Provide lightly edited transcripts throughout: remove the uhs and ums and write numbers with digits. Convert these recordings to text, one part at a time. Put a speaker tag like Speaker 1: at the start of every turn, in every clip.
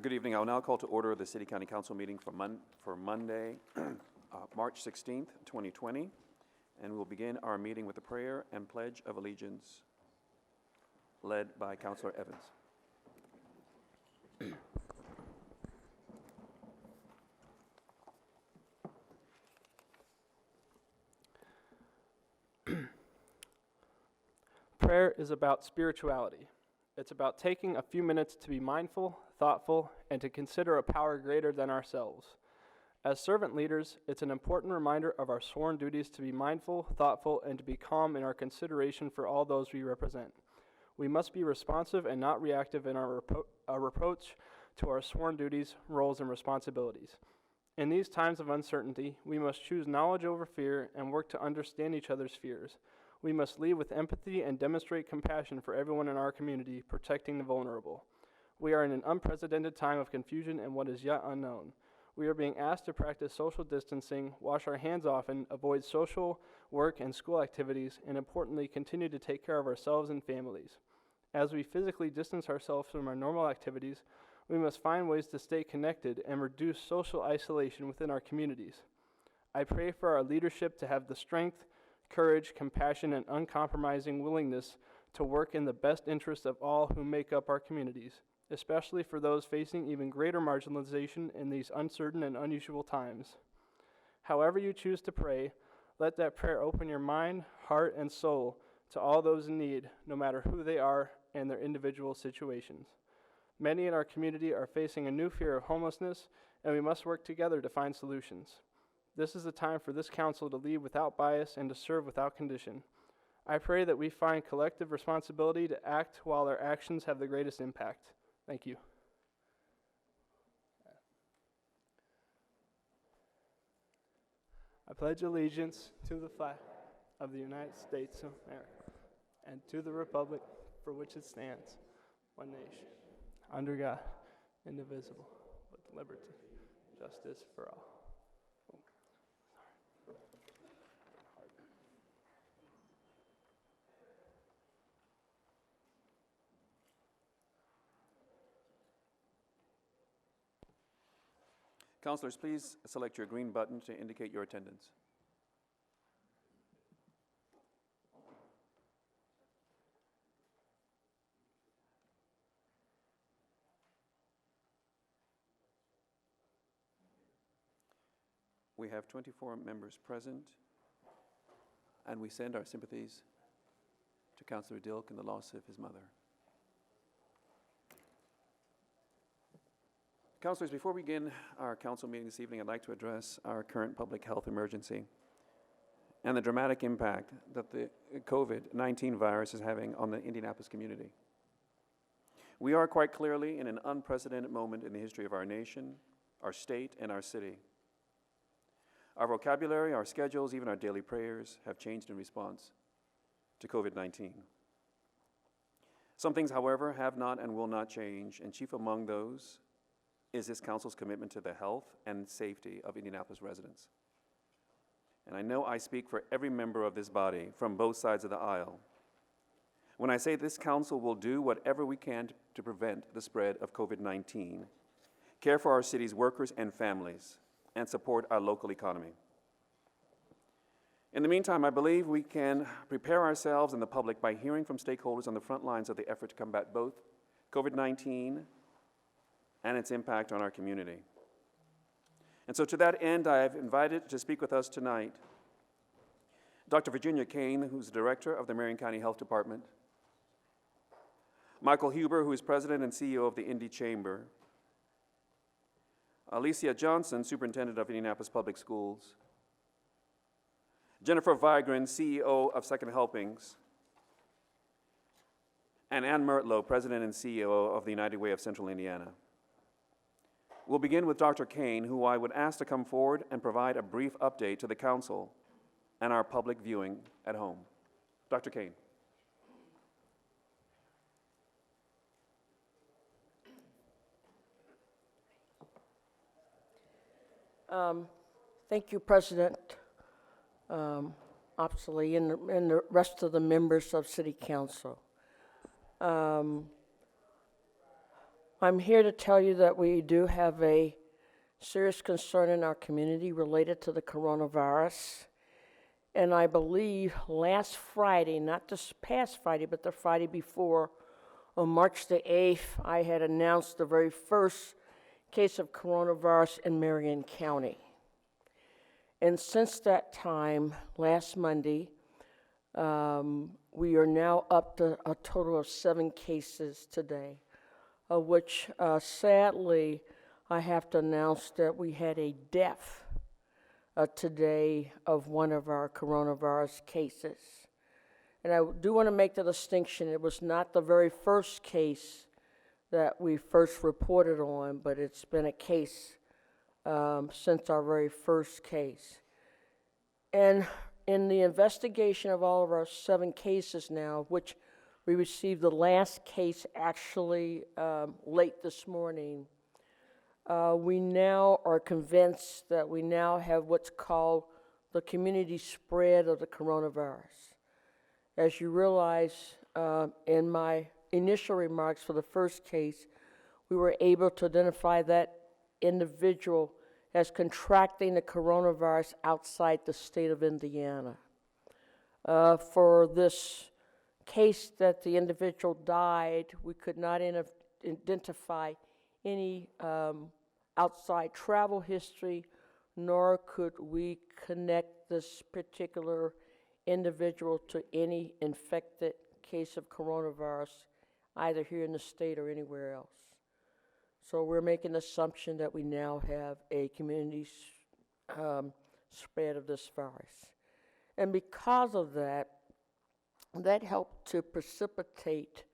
Speaker 1: Good evening. I will now call to order the City County Council meeting for Monday, March 16th, 2020. And we'll begin our meeting with a prayer and pledge of allegiance led by Councilor Evans.
Speaker 2: Prayer is about spirituality. It's about taking a few minutes to be mindful, thoughtful, and to consider a power greater than ourselves. As servant leaders, it's an important reminder of our sworn duties to be mindful, thoughtful, and to be calm in our consideration for all those we represent. We must be responsive and not reactive in our approach to our sworn duties, roles, and responsibilities. In these times of uncertainty, we must choose knowledge over fear and work to understand each other's fears. We must lead with empathy and demonstrate compassion for everyone in our community, protecting the vulnerable. We are in an unprecedented time of confusion and what is yet unknown. We are being asked to practice social distancing, wash our hands often, avoid social, work, and school activities, and importantly, continue to take care of ourselves and families. As we physically distance ourselves from our normal activities, we must find ways to stay connected and reduce social isolation within our communities. I pray for our leadership to have the strength, courage, compassion, and uncompromising willingness to work in the best interest of all who make up our communities, especially for those facing even greater marginalization in these uncertain and unusual times. However you choose to pray, let that prayer open your mind, heart, and soul to all those in need, no matter who they are and their individual situations. Many in our community are facing a new fear of homelessness, and we must work together to find solutions. This is the time for this council to lead without bias and to serve without condition. I pray that we find collective responsibility to act while our actions have the greatest impact. Thank you. I pledge allegiance to the flag of the United States of America and to the republic for which it stands, one nation, under God, indivisible, with liberty, justice for all.
Speaker 1: Councilors, please select your green button to indicate your attendance. We have 24 members present, and we send our sympathies to Councilor Dilk in the loss of his mother. Councilors, before we begin our council meeting this evening, I'd like to address our current public health emergency and the dramatic impact that the COVID-19 virus is having on the Indianapolis community. We are quite clearly in an unprecedented moment in the history of our nation, our state, and our city. Our vocabulary, our schedules, even our daily prayers have changed in response to COVID-19. Some things, however, have not and will not change, and chief among those is this council's commitment to the health and safety of Indianapolis residents. And I know I speak for every member of this body from both sides of the aisle when I say this council will do whatever we can to prevent the spread of COVID-19, care for our city's workers and families, and support our local economy. In the meantime, I believe we can prepare ourselves and the public by hearing from stakeholders on the front lines of the effort to combat both COVID-19 and its impact on our community. And so to that end, I have invited to speak with us tonight Dr. Virginia Kane, who's the director of the Marion County Health Department, Michael Huber, who is president and CEO of the Indy Chamber, Alicia Johnson, superintendent of Indianapolis Public Schools, Jennifer Vigran, CEO of Second Helpings, and Ann Mertlow, president and CEO of the United Way of Central Indiana. We'll begin with Dr. Kane, who I would ask to come forward and provide a brief update to the council and our public viewing at home. Dr. Kane.
Speaker 3: Thank you, President Opsley, and the rest of the members of City Council. I'm here to tell you that we do have a serious concern in our community related to the coronavirus. And I believe last Friday, not this past Friday, but the Friday before, on March the 8th, I had announced the very first case of coronavirus in Marion County. And since that time, last Monday, we are now up to a total of 7 cases today, of which sadly I have to announce that we had a death today of one of our coronavirus cases. And I do want to make the distinction, it was not the very first case that we first reported on, but it's been a case since our very first case. And in the investigation of all of our 7 cases now, which we received the last case actually late this morning, we now are convinced that we now have what's called the community spread of the coronavirus. As you realize, in my initial remarks for the first case, we were able to identify that individual as contracting the coronavirus outside the state of Indiana. For this case that the individual died, we could not identify any outside travel history, nor could we connect this particular individual to any infected case of coronavirus, either here in the state or anywhere else. So we're making the assumption that we now have a community spread of this virus. And because of that, that helped to precipitate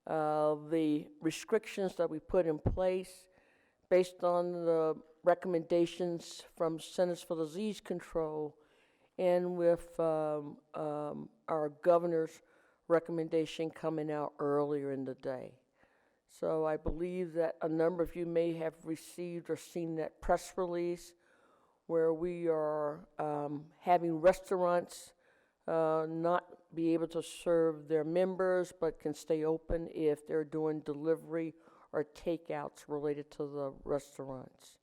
Speaker 3: the restrictions that we put in place based on the recommendations from Centers for Disease Control and with our governor's recommendation coming out earlier in the day. So I believe that a number of you may have received or seen that press release where we are having restaurants not be able to serve their members but can stay open if they're doing delivery or takeouts related to the restaurants.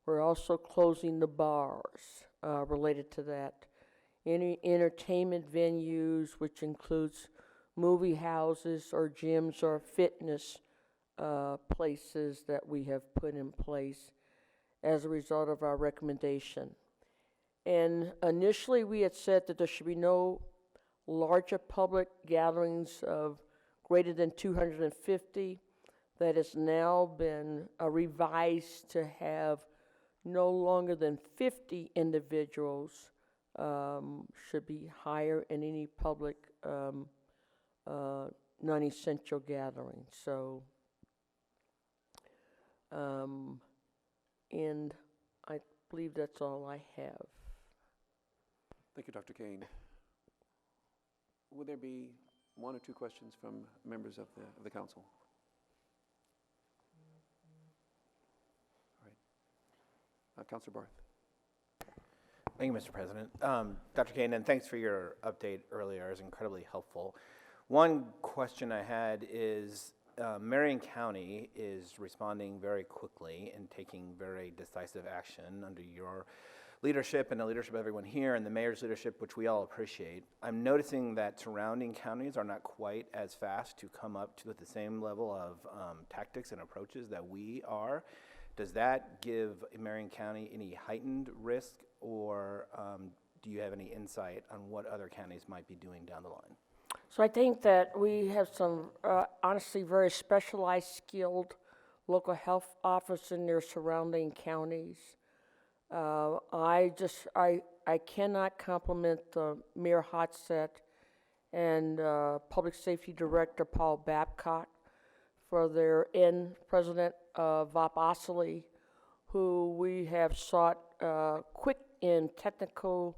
Speaker 3: We're also closing the bars related to that. Any entertainment venues, which includes movie houses or gyms or fitness places that we have put in place as a result of our recommendation. And initially we had said that there should be no larger public gatherings of greater than 250. That has now been revised to have no longer than 50 individuals should be higher in any public non-essential gathering. So, and I believe that's all I have.
Speaker 1: Thank you, Dr. Kane. Would there be 1 or 2 questions from members of the council? All right. Councilor Barth.
Speaker 4: Thank you, Mr. President. Dr. Kane, and thanks for your update earlier. It was incredibly helpful. One question I had is, Marion County is responding very quickly and taking very decisive action under your leadership and the leadership of everyone here and the mayor's leadership, which we all appreciate. I'm noticing that surrounding counties are not quite as fast to come up to the same level of tactics and approaches that we are. Does that give Marion County any heightened risk, or do you have any insight on what other counties might be doing down the line?
Speaker 3: So I think that we have some honestly very specialized, skilled local health officers in their surrounding counties. I cannot compliment Mayor Hotsett and Public Safety Director Paul Babcock for their President Vop Osili, who we have sought quick and technical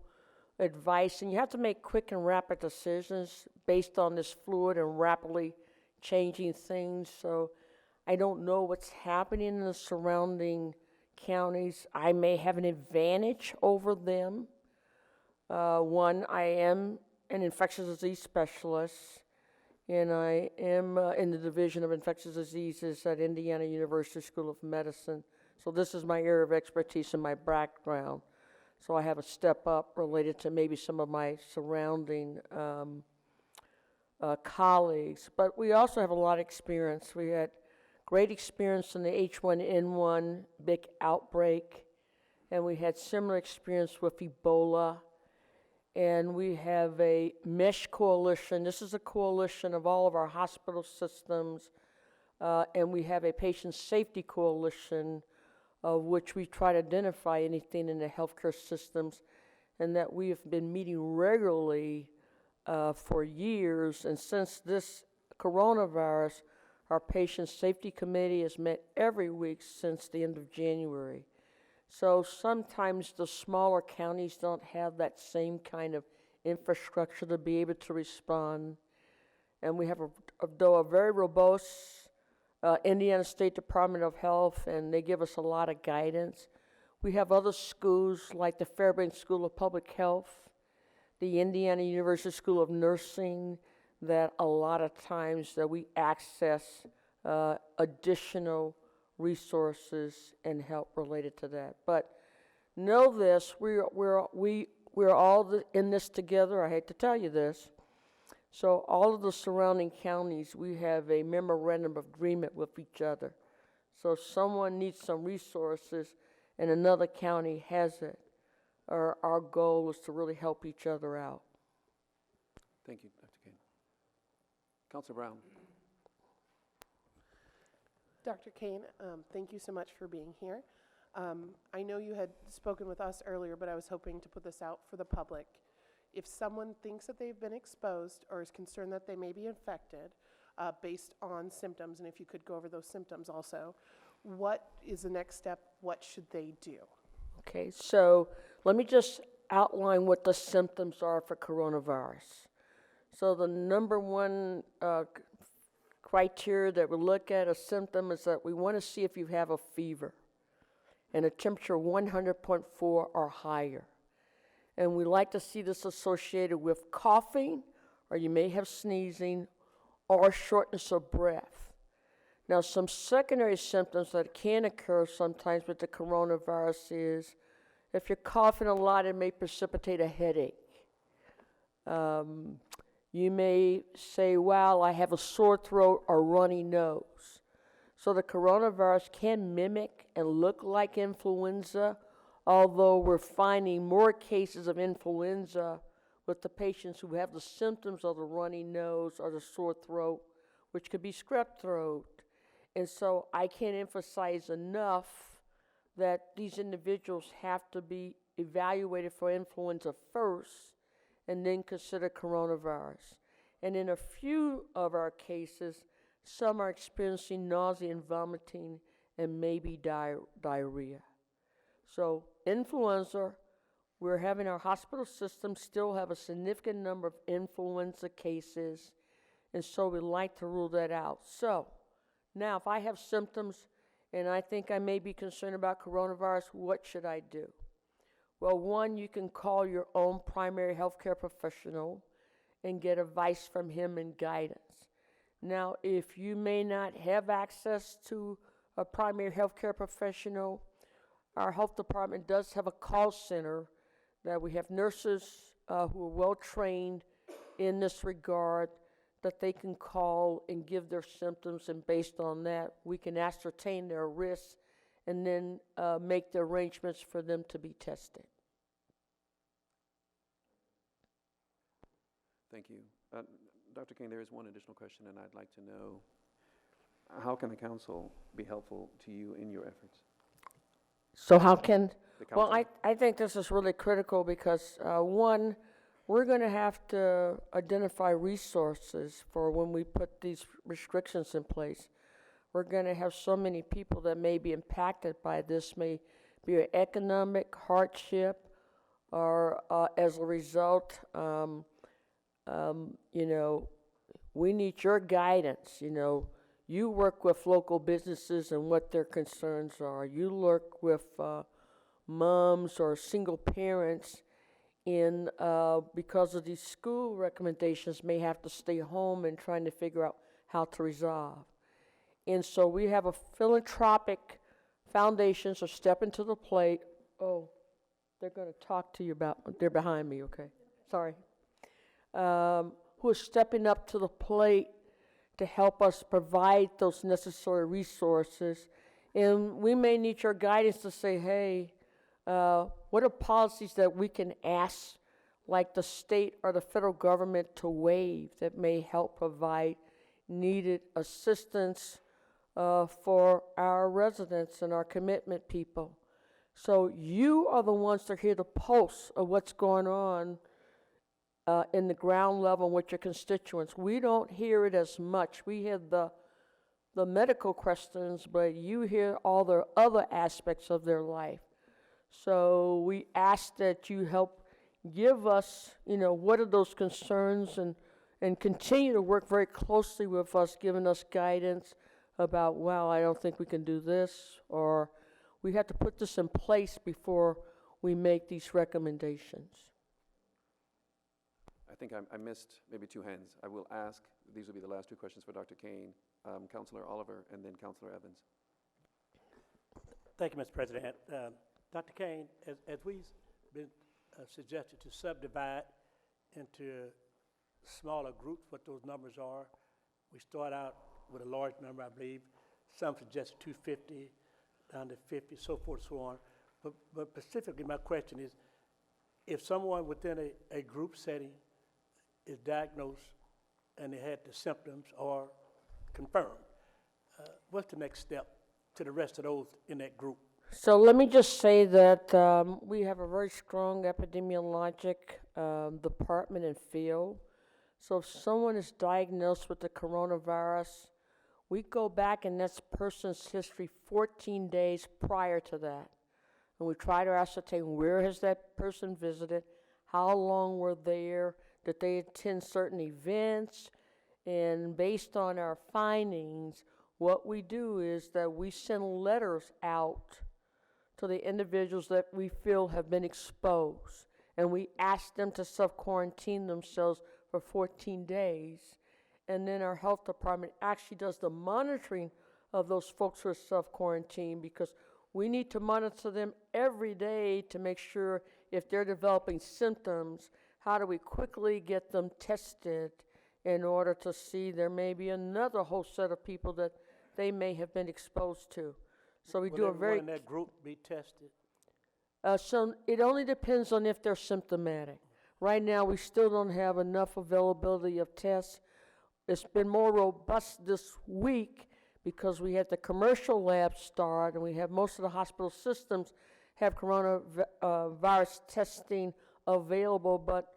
Speaker 3: advice. And you have to make quick and rapid decisions based on this fluid and rapidly changing things. So I don't know what's happening in the surrounding counties. I may have an advantage over them. One, I am an infectious disease specialist, and I am in the Division of Infectious Diseases at Indiana University School of Medicine. So this is my area of expertise and my background. So I have a step up related to maybe some of my surrounding colleagues. But we also have a lot of experience. We had great experience in the H1N1 big outbreak, and we had similar experience with Ebola. And we have a mesh coalition. This is a coalition of all of our hospital systems, and we have a patient safety coalition of which we try to identify anything in the healthcare systems, and that we have been meeting regularly for years. And since this coronavirus, our patient safety committee has met every week since the end of January. So sometimes the smaller counties don't have that same kind of infrastructure to be able to respond. And we have, though a very robust Indiana State Department of Health, and they give us a lot of guidance. We have other schools like the Fairbanks School of Public Health, the Indiana University School of Nursing, that a lot of times that we access additional resources and help related to that. But know this, we're all in this together. I hate to tell you this. So all of the surrounding counties, we have a memorandum of agreement with each other. So if someone needs some resources and another county has it, our goal is to really help each other out.
Speaker 1: Thank you, Dr. Kane. Councilor Brown.
Speaker 5: Dr. Kane, thank you so much for being here. I know you had spoken with us earlier, but I was hoping to put this out for the public. If someone thinks that they've been exposed or is concerned that they may be infected based on symptoms, and if you could go over those symptoms also, what is the next step? What should they do?
Speaker 3: Okay, so let me just outline what the symptoms are for coronavirus. So the number one criteria that we look at a symptom is that we want to see if you have a fever and a temperature 100.4 or higher. And we like to see this associated with coughing, or you may have sneezing, or shortness of breath. Now, some secondary symptoms that can occur sometimes with the coronavirus is if you're coughing a lot, it may precipitate a headache. You may say, wow, I have a sore throat or runny nose. So the coronavirus can mimic and look like influenza, although we're finding more cases of influenza with the patients who have the symptoms of the runny nose or the sore throat, which could be strep throat. And so I can't emphasize enough that these individuals have to be evaluated for influenza first and then consider coronavirus. And in a few of our cases, some are experiencing nausea and vomiting and maybe diarrhea. So influenza, we're having our hospital system still have a significant number of influenza cases, and so we like to rule that out. So now if I have symptoms and I think I may be concerned about coronavirus, what should I do? Well, one, you can call your own primary healthcare professional and get advice from him and guidance. Now, if you may not have access to a primary healthcare professional, our health department does have a call center that we have nurses who are well trained in this regard that they can call and give their symptoms, and based on that, we can ascertain their risks and then make the arrangements for them to be tested.
Speaker 1: Thank you. Dr. Kane, there is one additional question, and I'd like to know, how can the council be helpful to you in your efforts?
Speaker 3: So how can,
Speaker 1: The
Speaker 3: well,
Speaker 1: council.
Speaker 3: I think this is really critical because, one, we're going to have to identify resources for when we put these restrictions in place. We're going to have so many people that may be impacted by this, may be an economic hardship, or as a result, we need your guidance. You work with local businesses and what their concerns are. You work with moms or single parents because of these school recommendations, may have to stay home and trying to figure out how to resolve. And so we have a philanthropic foundations are stepping to the plate. Oh, they're going to talk to you about, they're behind me, okay? Sorry. Who are stepping up to the plate to help us provide those necessary resources. And we may need your guidance to say, hey, what are policies that we can ask, like the state or the federal government, to waive that may help provide needed assistance for our residents and our commitment people? So you are the ones that hear the pulse of what's going on in the ground level with your constituents. We don't hear it as much. We hear the medical questions, but you hear all the other aspects of their life. So we ask that you help give us, what are those concerns, and continue to work very closely with us, giving us guidance about, well, I don't think we can do this, or we have to put this in place before we make these recommendations.
Speaker 1: I think I missed maybe two hands. I will ask, these will be the last two questions for Dr. Kane, Councillor Oliver, and then Councillor Evans.
Speaker 6: Thank you, Mr. President. Dr. Kane, as we've been suggested to subdivide into smaller groups, what those numbers are, we start out with a large number, I believe. Some suggest 250, down to 50, so forth, so on. But specifically, my question is, if someone within a group setting is diagnosed and they had the symptoms or confirmed, what's the next step to the rest of those in that group?
Speaker 3: So let me just say that we have a very strong epidemiologic department and field. So if someone is diagnosed with the coronavirus, we go back in that person's history 14 days prior to that. And we try to ascertain where has that person visited, how long were there, did they attend certain events, and based on our findings, what we do is that we send letters out to the individuals that we feel have been exposed, and we ask them to self-quarantine themselves for 14 days. And then our health department actually does the monitoring of those folks who are self-quarantined, because we need to monitor them every day to make sure if they're developing symptoms, how do we quickly get them tested in order to see there may be another whole set of people that they may have been exposed to. So we do a very...
Speaker 6: Will everyone in that group be tested?
Speaker 3: So it only depends on if they're symptomatic. Right now, we still don't have enough availability of tests. It's been more robust this week because we had the commercial labs start, and we have most of the hospital systems have coronavirus testing available, but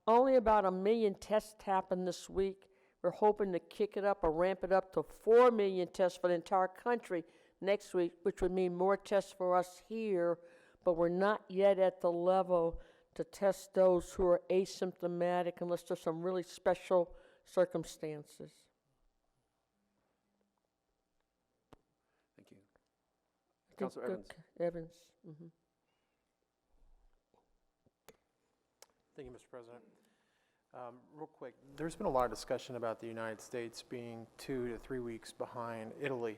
Speaker 3: only about 1 million tests happened this week. We're hoping to kick it up or ramp it up to 4 million tests for the entire country next week, which would mean more tests for us here, but we're not yet at the level to test those who are asymptomatic unless there's some really special circumstances.
Speaker 1: Thank you.
Speaker 3: I think
Speaker 1: Councillor Evans.
Speaker 3: Evans. Mm-hmm.
Speaker 7: Thank you, Mr. President. Real quick, there's been a lot of discussion about the United States being 2 to 3 weeks behind Italy.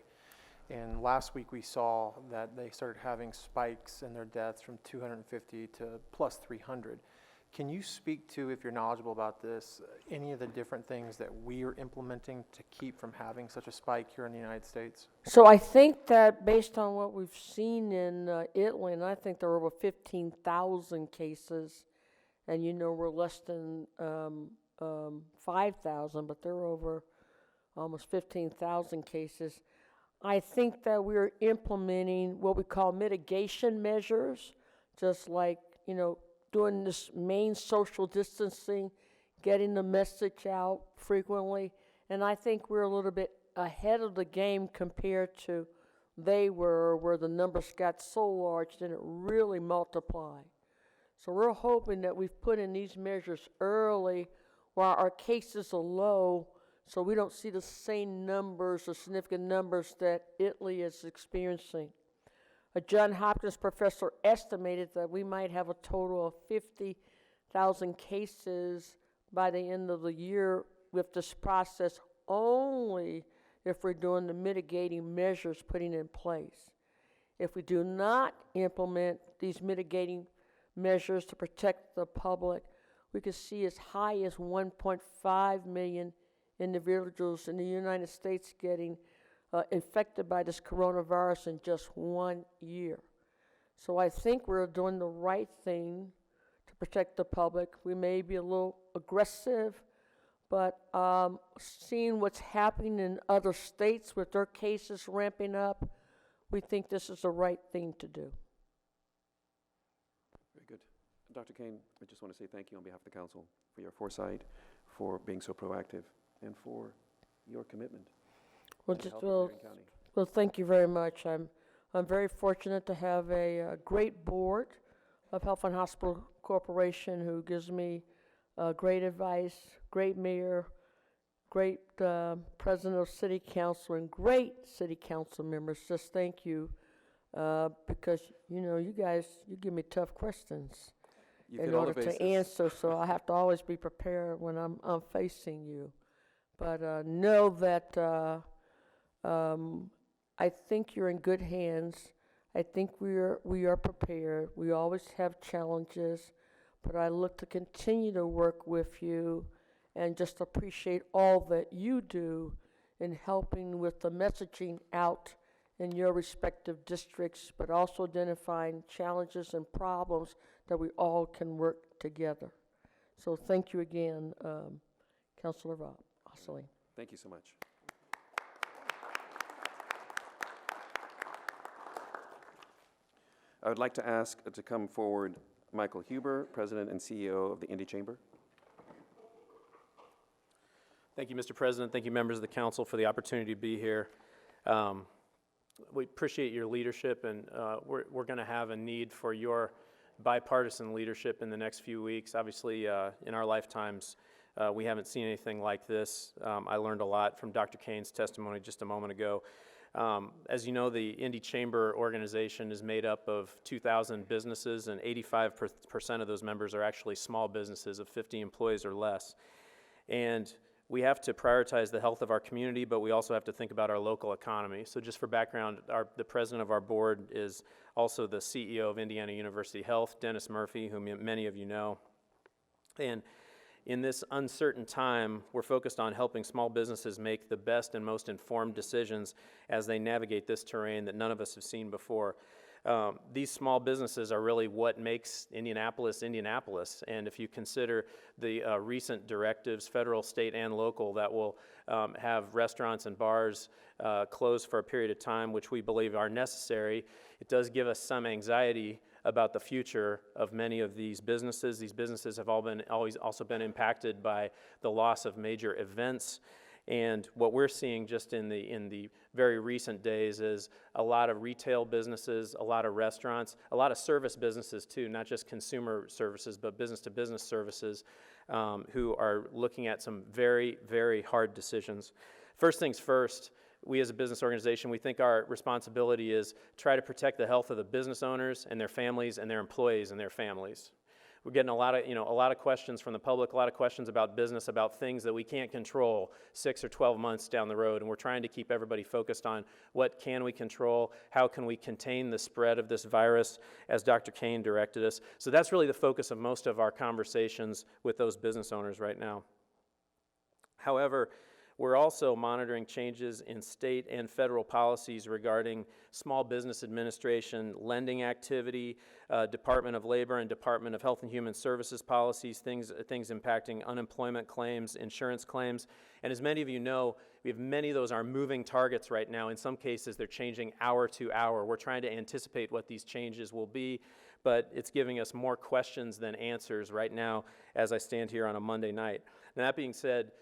Speaker 7: And last week we saw that they started having spikes in their deaths from 250 to plus 300. Can you speak to, if you're knowledgeable about this, any of the different things that we are implementing to keep from having such a spike here in the United States?
Speaker 3: So I think that based on what we've seen in Italy, and I think there are over 15,000 cases, and we're less than 5,000, but there are over almost 15,000 cases. I think that we're implementing what we call mitigation measures, just like, doing this main social distancing, getting the message out frequently. And I think we're a little bit ahead of the game compared to they were, where the numbers got so large that it really multiplied. So we're hoping that we've put in these measures early while our cases are low, so we don't see the same numbers or significant numbers that Italy is experiencing. A Johns Hopkins professor estimated that we might have a total of 50,000 cases by the end of the year with this process, only if we're doing the mitigating measures putting in place. If we do not implement these mitigating measures to protect the public, we could see as high as 1.5 million individuals in the United States getting infected by this coronavirus in just 1 year. So I think we're doing the right thing to protect the public. We may be a little aggressive, but seeing what's happening in other states with their cases ramping up, we think this is the right thing to do.
Speaker 1: Very good. Dr. Kane, I just want to say thank you on behalf of the council for your foresight, for being so proactive, and for your commitment
Speaker 3: Well,
Speaker 1: to the
Speaker 3: just,
Speaker 1: health of
Speaker 3: well,
Speaker 1: Marion County.
Speaker 3: well, thank you very much. I'm very fortunate to have a great board of Health and Hospital Corporation who gives me great advice, great mayor, great president of city council, and great city council members. Just thank you because, you know, you guys, you give me tough questions
Speaker 1: You've
Speaker 3: in
Speaker 1: hit all the
Speaker 3: order
Speaker 1: bases.
Speaker 3: to answer, so I have to always be prepared when I'm facing you. But know that I think you're in good hands. I think we are prepared. We always have challenges, but I look to continue to work with you and just appreciate all that you do in helping with the messaging out in your respective districts, but also identifying challenges and problems that we all can work together. So thank you again, Councilor Ossoline.
Speaker 1: Thank you so much. I would like to ask to come forward Michael Huber, President and CEO of the Indy Chamber.
Speaker 8: Thank you, Mr. President. Thank you, members of the council, for the opportunity to be here. We appreciate your leadership, and we're going to have a need for your bipartisan leadership in the next few weeks. Obviously, in our lifetimes, we haven't seen anything like this. I learned a lot from Dr. Kane's testimony just a moment ago. As you know, the Indy Chamber organization is made up of 2,000 businesses, and 85% of those members are actually small businesses of 50 employees or less. And we have to prioritize the health of our community, but we also have to think about our local economy. So just for background, the president of our board is also the CEO of Indiana University Health, Dennis Murphy, whom many of you know. And in this uncertain time, we're focused on helping small businesses make the best and most informed decisions as they navigate this terrain that none of us have seen before. These small businesses are really what makes Indianapolis, Indianapolis. And if you consider the recent directives, federal, state, and local, that will have restaurants and bars closed for a period of time, which we believe are necessary, it does give us some anxiety about the future of many of these businesses. These businesses have always also been impacted by the loss of major events. And what we're seeing just in the very recent days is a lot of retail businesses, a lot of restaurants, a lot of service businesses too, not just consumer services, but business-to-business services, who are looking at some very, very hard decisions. First things first, we as a business organization, we think our responsibility is try to protect the health of the business owners and their families and their employees and their families. We're getting a lot of questions from the public, a lot of questions about business, about things that we can't control 6 or 12 months down the road, and we're trying to keep everybody focused on what can we control, how can we contain the spread of this virus, as Dr. Kane directed us. So that's really the focus of most of our conversations with those business owners right now. However, we're also monitoring changes in state and federal policies regarding small business administration, lending activity, Department of Labor and Department of Health and Human Services policies, things impacting unemployment claims, insurance claims. And as many of you know, we have many of those are moving targets right now. In some cases, they're changing hour to hour. We're trying to anticipate what these changes will be, but it's giving us more questions than answers right now as I stand here on a Monday night. Now, that being said,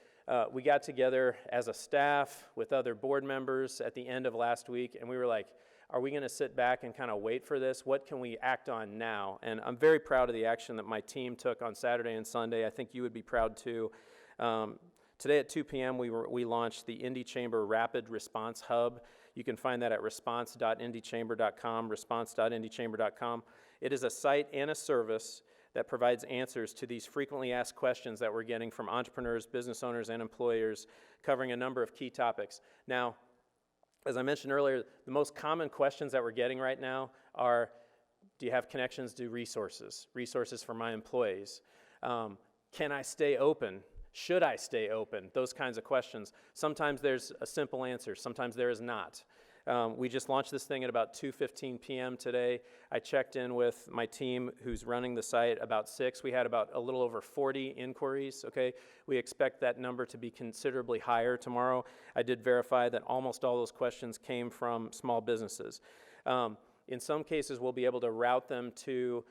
Speaker 8: we got together as a staff with other board members at the end of last week, and we were like, are we going to sit back and kind of wait for this? What can we act on now? And I'm very proud of the action that my team took on Saturday and Sunday. I think you would be proud too. Today at 2 p.m. we launched the Indy Chamber Rapid Response Hub. You can find that at response.indychamber.com, response.indychamber.com. It is a site and a service that provides answers to these frequently asked questions that we're getting from entrepreneurs, business owners, and employers, covering a number of key topics. Now, as I mentioned earlier, the most common questions that we're getting right now are, do you have connections to resources for my employees? Can I stay open? Should I stay open? Those kinds of questions. Sometimes there's a simple answer, sometimes there is not. We just launched this thing at about 2:15 p.m. today. I checked in with my team who's running the site about 6. We had about a little over 40 inquiries, okay? We expect that number to be considerably higher tomorrow. I did verify that almost all those questions came from small businesses. In some cases, we'll be able to route them to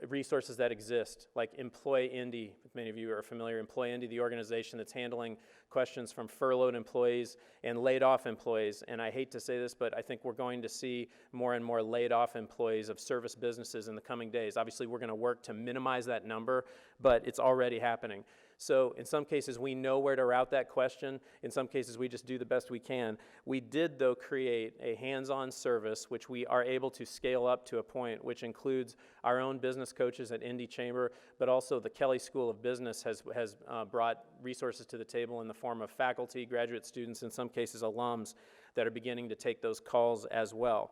Speaker 8: resources that exist, like Employ Indy. Many of you are familiar. Employ Indy, the organization that's handling questions from furloughed employees and laid off employees. And I hate to say this, but I think we're going to see more and more laid off employees of service businesses in the coming days. Obviously, we're going to work to minimize that number, but it's already happening. So in some cases, we know where to route that question. In some cases, we just do the best we can. We did, though, create a hands-on service, which we are able to scale up to a point, which includes our own business coaches at Indy Chamber, but also the Kelley School of Business has brought resources to the table in the form of faculty, graduate students, in some cases alums, that are beginning to take those calls as well.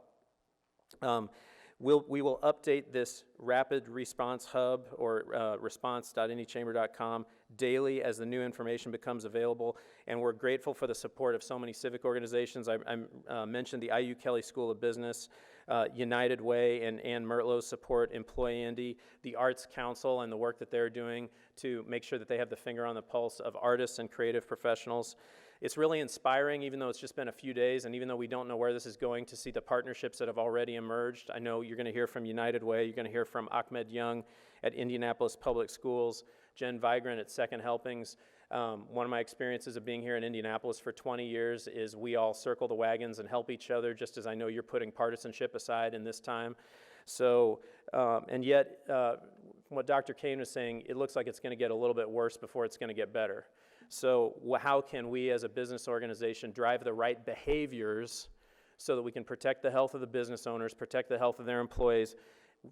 Speaker 8: We will update this rapid response hub, or response.indychamber.com, daily as the new information becomes available, and we're grateful for the support of so many civic organizations. I mentioned the IU Kelley School of Business, United Way and Ann Mertlot's support, Employ Indy, the Arts Council and the work that they're doing to make sure that they have the finger on the pulse of artists and creative professionals. It's really inspiring, even though it's just been a few days, and even though we don't know where this is going, to see the partnerships that have already emerged. I know you're going to hear from United Way, you're going to hear from Ahmed Young at Indianapolis Public Schools, Jen Vigran at Second Helpings. One of my experiences of being here in Indianapolis for 20 years is we all circle the wagons and help each other, just as I know you're putting partisanship aside in this time. So, and yet, what Dr. Kane was saying, it looks like it's going to get a little bit worse before it's going to get better. So how can we as a business organization drive the right behaviors so that we can protect the health of the business owners, protect the health of their employees?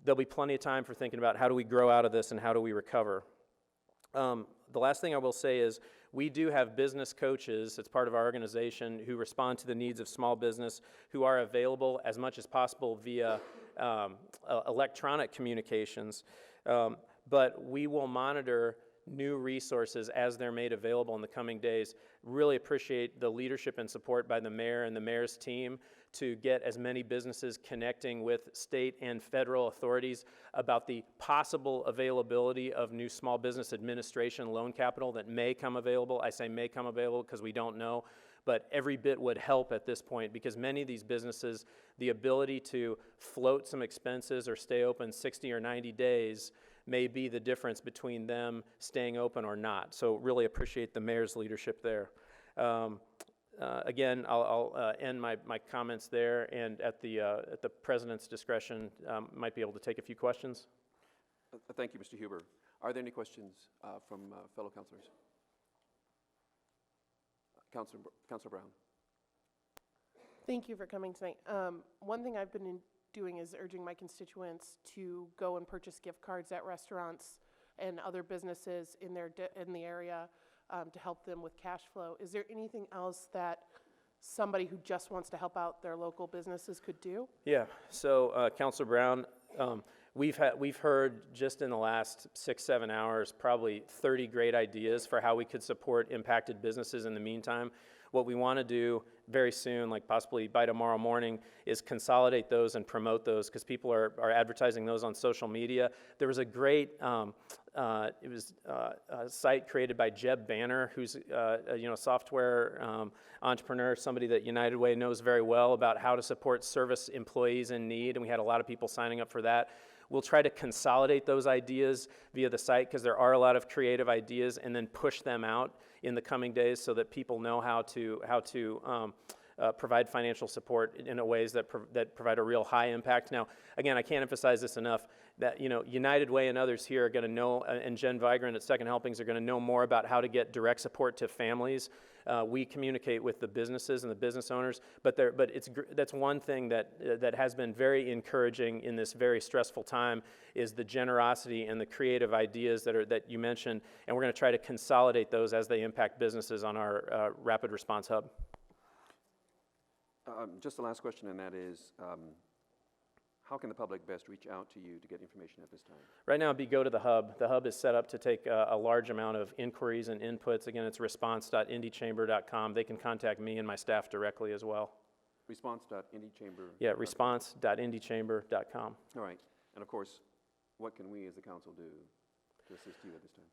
Speaker 8: There'll be plenty of time for thinking about how do we grow out of this and how do we recover. The last thing I will say is we do have business coaches as part of our organization who respond to the needs of small business, who are available as much as possible via electronic communications. But we will monitor new resources as they're made available in the coming days. Really appreciate the leadership and support by the mayor and the mayor's team to get as many businesses connecting with state and federal authorities about the possible availability of new small business administration loan capital that may come available. I say may come available because we don't know, but every bit would help at this point, because many of these businesses, the ability to float some expenses or stay open 60 or 90 days may be the difference between them staying open or not. So really appreciate the mayor's leadership there. Again, I'll end my comments there, and at the president's discretion, might be able to take a few questions.
Speaker 1: Thank you, Mr. Huber. Are there any questions from fellow councilors? Councilor Brown.
Speaker 5: Thank you for coming tonight. One thing I've been doing is urging my constituents to go and purchase gift cards at restaurants and other businesses in the area to help them with cash flow. Is there anything else that somebody who just wants to help out their local businesses could do?
Speaker 8: Yeah. So, Councilor Brown, we've heard just in the last 6-7 hours probably 30 great ideas for how we could support impacted businesses in the meantime. What we want to do very soon, like possibly by tomorrow morning, is consolidate those and promote those, because people are advertising those on social media. There was a great a site created by Jeb Banner, who's a software entrepreneur, somebody that United Way knows very well about how to support service employees in need, and we had a lot of people signing up for that. We'll try to consolidate those ideas via the site, because there are a lot of creative ideas, and then push them out in the coming days so that people know how to provide financial support in a ways that provide a real high impact. Now, again, I can't emphasize this enough, that United Way and others here are going to know, and Jen Vigran at Second Helpings are going to know more about how to get direct support to families. We communicate with the businesses and the business owners, but that's one thing that has been very encouraging in this very stressful time, is the generosity and the creative ideas that you mentioned, and we're going to try to consolidate those as they impact businesses on our Rapid Response Hub.
Speaker 1: Just the last question, and that is, how can the public best reach out to you to get information at this time?
Speaker 8: Right now, go to the Hub. The Hub is set up to take a large amount of inquiries and inputs. Again, it's response.indychamber.com. They can contact me and my staff directly as well.
Speaker 1: Response.indychamber.
Speaker 8: Yeah, response.indychamber.com.
Speaker 1: All right. And of course, what can we as the council do to assist you at this time?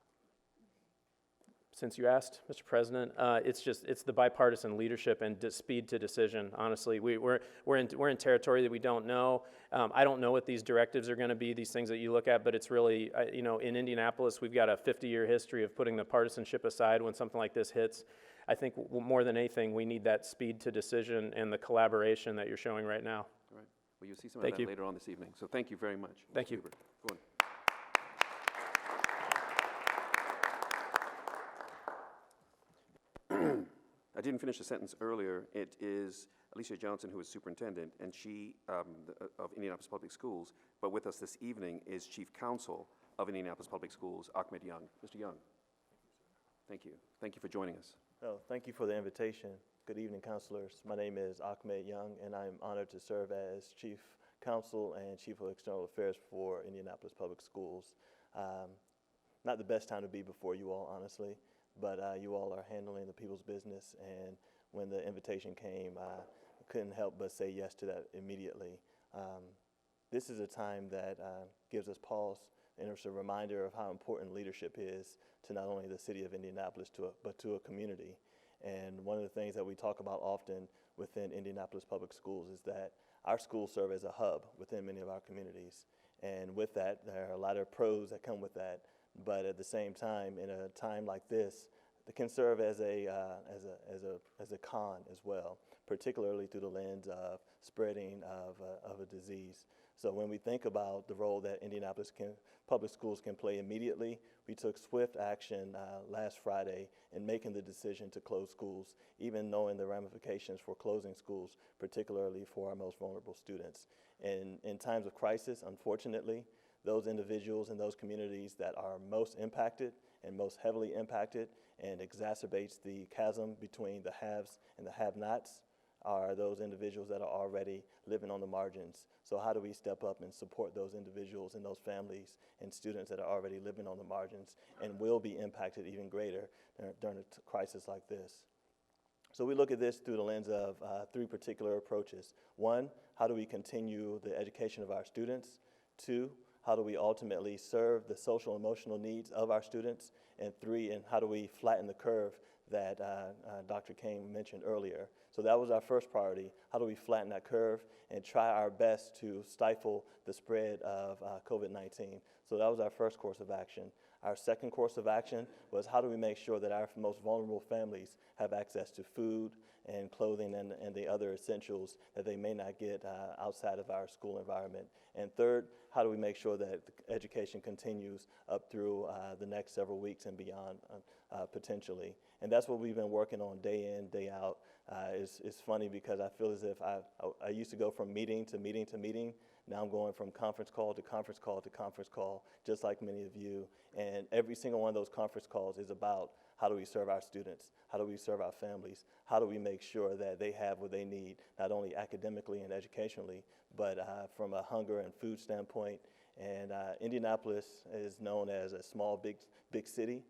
Speaker 8: Since you asked, Mr. President, it's the bipartisan leadership and speed to decision. Honestly, we're in territory that we don't know. I don't know what these directives are going to be, these things that you look at, but it's really, in Indianapolis, we've got a 50-year history of putting the partisanship aside when something like this hits. I think more than anything, we need that speed to decision and the collaboration that you're showing right now.
Speaker 1: All right. Well, you'll see some of that later on this evening. So thank you very much.
Speaker 8: Thank you.
Speaker 1: Go on. I didn't finish the sentence earlier. It is Alicia Johnson, who is superintendent, and she, of Indianapolis Public Schools, but with us this evening is Chief Counsel of Indianapolis Public Schools, Ahmed Young. Mr. Young, thank you. Thank you for joining us.
Speaker 9: Oh, thank you for the invitation. Good evening, counselors. My name is Ahmed Young, and I'm honored to serve as Chief Counsel and Chief of External Affairs for Indianapolis Public Schools. Not the best time to be before you all, honestly, but you all are handling the people's business, and when the invitation came, I couldn't help but say yes to that immediately. This is a time that gives us pause, and it's a reminder of how important leadership is to not only the city of Indianapolis, but to a community. And one of the things that we talk about often within Indianapolis Public Schools is that our schools serve as a hub within many of our communities. And with that, there are a lot of pros that come with that. But at the same time, in a time like this, it can serve as a con as well, particularly through the lens of spreading of a disease. So when we think about the role that Indianapolis Public Schools can play immediately, we took swift action last Friday in making the decision to close schools, even knowing the ramifications for closing schools, particularly for our most vulnerable students. And in times of crisis, unfortunately, those individuals in those communities that are most impacted and most heavily impacted and exacerbates the chasm between the haves and the have-nots are those individuals that are already living on the margins. So how do we step up and support those individuals and those families and students that are already living on the margins and will be impacted even greater during a crisis like this? So we look at this through the lens of three particular approaches. One, how do we continue the education of our students? Two, how do we ultimately serve the social and emotional needs of our students? And three, and how do we flatten the curve that Dr. Kane mentioned earlier? So that was our first priority. How do we flatten that curve and try our best to stifle the spread of COVID-19? So that was our first course of action. Our second course of action was how do we make sure that our most vulnerable families have access to food and clothing and the other essentials that they may not get outside of our school environment. And third, how do we make sure that education continues up through the next several weeks and beyond potentially. And that's what we've been working on day in, day out. It's funny because I feel as if I used to go from meeting to meeting to meeting. Now I'm going from conference call to conference call to conference call, just like many of you. And every single one of those conference calls is about how do we serve our students? How do we serve our families? How do we make sure that they have what they need, not only academically and educationally, but from a hunger and food standpoint? And Indianapolis is known as a small, big city.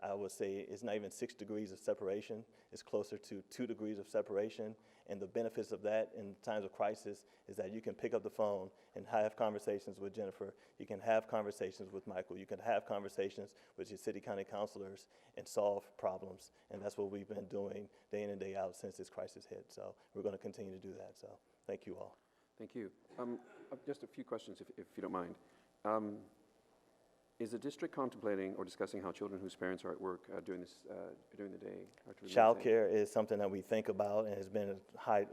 Speaker 9: I would say it's not even 6 degrees of separation. It's closer to 2 degrees of separation. And the benefits of that in times of crisis is that you can pick up the phone and have conversations with Jennifer. You can have conversations with Michael. You can have conversations with your city county councilors and solve problems. And that's what we've been doing day in and day out since this crisis hit. So we're going to continue to do that. So thank you all.
Speaker 1: Thank you. Just a few questions, if you don't mind. Is the district contemplating or discussing how children whose parents are at work during the day are to remain safe?
Speaker 9: Childcare is something that we think about and has been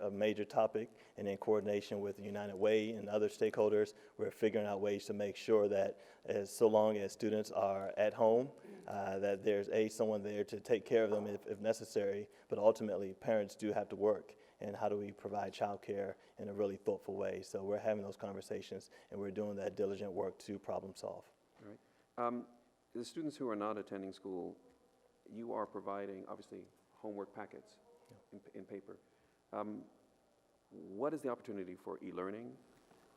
Speaker 9: a major topic. And in coordination with United Way and other stakeholders, we're figuring out ways to make sure that so long as students are at home, that there's someone there to take care of them if necessary. But ultimately, parents do have to work. And how do we provide childcare in a really thoughtful way? So we're having those conversations, and we're doing that diligent work to problem solve.
Speaker 1: All right. The students who are not attending school, you are providing, obviously, homework packets in paper. What is the opportunity for e-learning?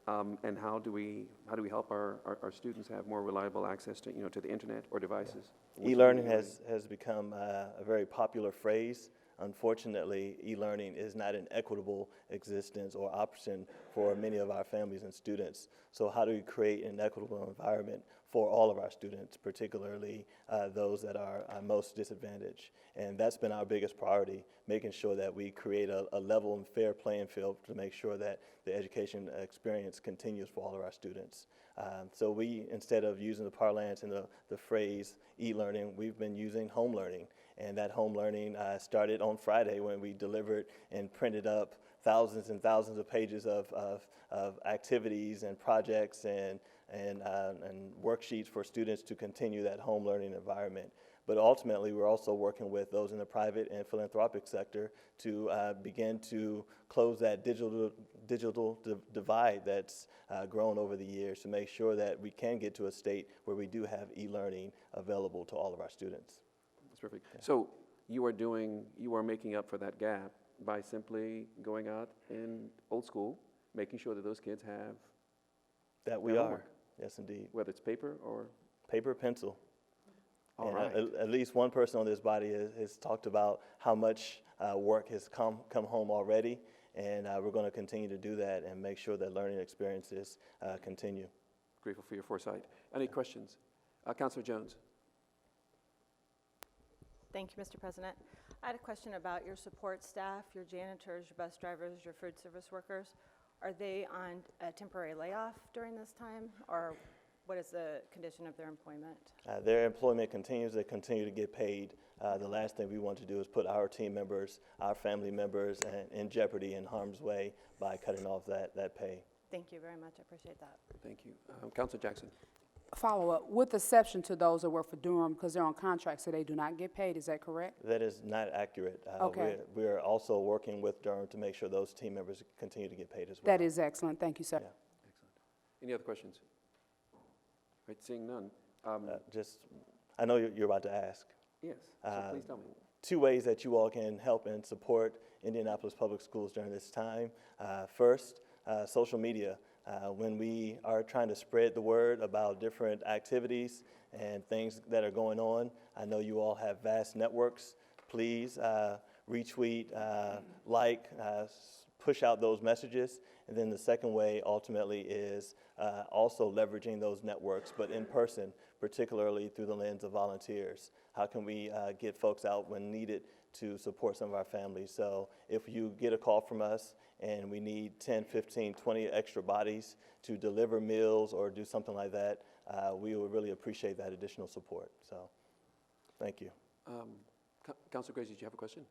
Speaker 1: And how do we help our students have more reliable access to, to the internet or devices?
Speaker 9: E-learning has become a very popular phrase. Unfortunately, e-learning is not an equitable existence or option for many of our families and students. So how do we create an equitable environment for all of our students, particularly those that are most disadvantaged? And that's been our biggest priority, making sure that we create a level and fair playing field to make sure that the education experience continues for all of our students. So we, instead of using the parlance and the phrase e-learning, we've been using home learning. And that home learning started on Friday when we delivered and printed up thousands and thousands of pages of activities and projects and worksheets for students to continue that home learning environment. But ultimately, we're also working with those in the private and philanthropic sector to begin to close that digital divide that's grown over the years to make sure that we can get to a state where we do have e-learning available to all of our students.
Speaker 1: That's perfect. Yeah. So you are making up for that gap by simply going out in old school, making sure that those kids have
Speaker 9: that we
Speaker 1: their
Speaker 9: are.
Speaker 1: homework.
Speaker 9: Yes, indeed.
Speaker 1: Whether it's paper or
Speaker 9: paper, pencil.
Speaker 1: All
Speaker 9: and
Speaker 1: right.
Speaker 9: At least one person on this body has talked about how much work has come home already, and we're going to continue to do that and make sure that learning experiences continue.
Speaker 1: Grateful for your foresight. Any questions? Councillor Jones.
Speaker 10: Thank you, Mr. President. I had a question about your support staff, your janitors, your bus drivers, your food service workers. Are they on a temporary layoff during this time, or what is the condition of their employment?
Speaker 9: Their employment continues. They continue to get paid. The last thing we want to do is put our team members, our family members in jeopardy, in harm's way by cutting off that pay.
Speaker 10: Thank you very much. I appreciate that.
Speaker 1: Thank you. Councillor Jackson.
Speaker 11: Follow-up, with exception to those that work for Durham because they're on contract, so they do not get paid. Is that correct?
Speaker 9: That is not accurate.
Speaker 11: Okay.
Speaker 9: We're also working with Durham to make sure those team members continue to get paid as well.
Speaker 11: That is excellent. Thank you, sir.
Speaker 9: Yeah.
Speaker 1: Excellent. Any other questions? Right, seeing none.
Speaker 9: I know you're about to ask.
Speaker 1: Yes, so please tell me.
Speaker 9: 2 ways that you all can help and support Indianapolis Public Schools during this time. First, social media. When we are trying to spread the word about different activities and things that are going on, I know you all have vast networks. Please retweet, push out those messages. And then the second way ultimately is also leveraging those networks, but in person, particularly through the lens of volunteers. How can we get folks out when needed to support some of our families? So if you get a call from us and we need 10, 15, 20 extra bodies to deliver meals or do something like that, we would really appreciate that additional support. So thank you.
Speaker 1: Councillor Grace, did you have a question?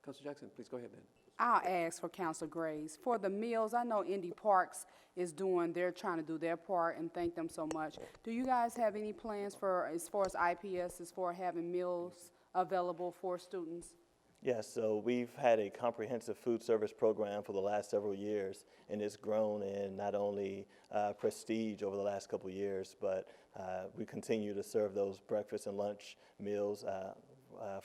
Speaker 1: Councillor Jackson, please go ahead then.
Speaker 11: I'll ask for Councilor Graves. For the meals, I know Indy Parks they're trying to do their part, and thank them so much. Do you guys have any plans for, as far as IPS, as far as having meals available for students?
Speaker 9: Yes, so we've had a comprehensive food service program for the last several years, and it's grown in not only prestige over the last couple of years, but we continue to serve those breakfast and lunch meals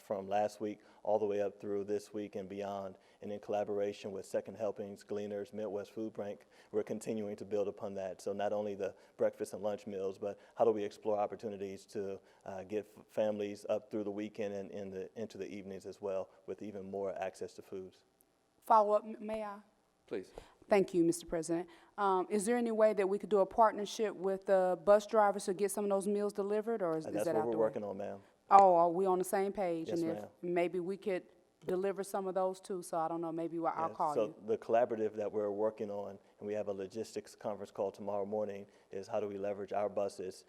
Speaker 9: from last week all the way up through this week and beyond. And in collaboration with Second Helpings, Gleaners, Midwest Food Bank, we're continuing to build upon that. So not only the breakfast and lunch meals, but how do we explore opportunities to get families up through the weekend and into the evenings as well, with even more access to foods.
Speaker 11: Follow-up, may I?
Speaker 1: Please.
Speaker 11: Thank you, Mr. President. Is there any way that we could do a partnership with the bus drivers to get some of those meals delivered, or is that out the way?
Speaker 9: That's what we're working on, ma'am.
Speaker 11: Oh, are we on the same page?
Speaker 9: Yes,
Speaker 11: And if
Speaker 9: ma'am.
Speaker 11: maybe we could deliver some of those too, so I don't know, maybe I'll call
Speaker 9: so
Speaker 11: you.
Speaker 9: the collaborative that we're working on, and we have a logistics conference call tomorrow morning, is how do we leverage our buses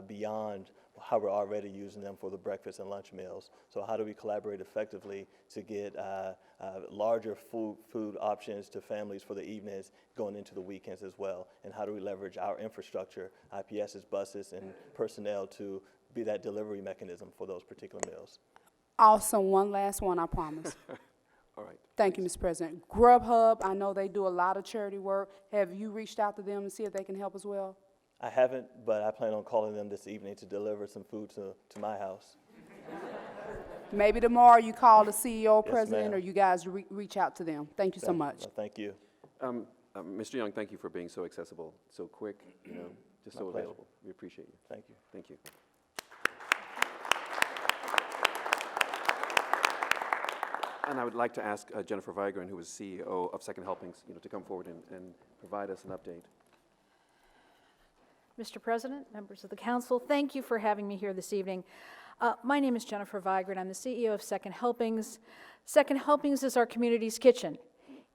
Speaker 9: beyond how we're already using them for the breakfast and lunch meals. So how do we collaborate effectively to get larger food options to families for the evenings going into the weekends as well? And how do we leverage our infrastructure, IPS's buses and personnel, to be that delivery mechanism for those particular meals?
Speaker 11: Awesome, one last one, I promise.
Speaker 1: All right.
Speaker 11: Thank you, Mr. President. Grubhub, I know they do a lot of charity work. Have you reached out to them and see if they can help as well?
Speaker 9: I haven't, but I plan on calling them this evening to deliver some food to my house.
Speaker 11: Maybe tomorrow you call the CEO,
Speaker 9: Yes,
Speaker 11: president,
Speaker 9: ma'am.
Speaker 11: or you guys reach out to them. Thank you so much.
Speaker 9: Thank you.
Speaker 1: Mr. Young, thank you for being so accessible, so quick, just
Speaker 9: My
Speaker 1: so
Speaker 9: pleasure.
Speaker 1: available. We appreciate you.
Speaker 9: Thank you.
Speaker 1: Thank you. And I would like to ask Jennifer Vigran, who is CEO of Second Helpings, to come forward and provide us an update.
Speaker 12: Mr. President, members of the council, thank you for having me here this evening. My name is Jennifer Vigran. I'm the CEO of Second Helpings. Second Helpings is our community's kitchen.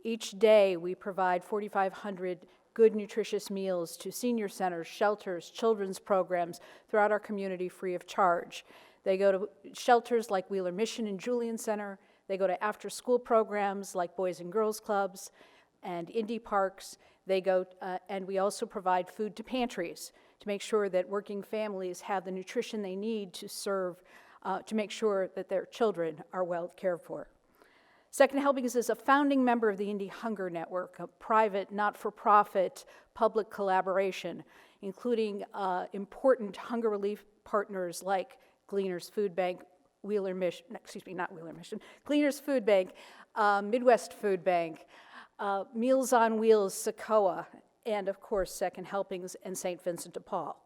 Speaker 12: Each day, we provide 4,500 good, nutritious meals to senior centers, shelters, children's programs throughout our community free of charge. They go to shelters like Wheeler Mission and Julian Center. They go to after-school programs like Boys and Girls Clubs and Indy Parks. They go, and we also provide food to pantries to make sure that working families have the nutrition they need to serve, to make sure that their children are well cared for. Second Helpings is a founding member of the Indy Hunger Network, a private, not-for-profit, public collaboration, including important hunger relief partners like Gleaners Food Bank, Gleaners Food Bank, Midwest Food Bank, Meals on Wheels, Socoa, and of course Second Helpings and St. Vincent de Paul.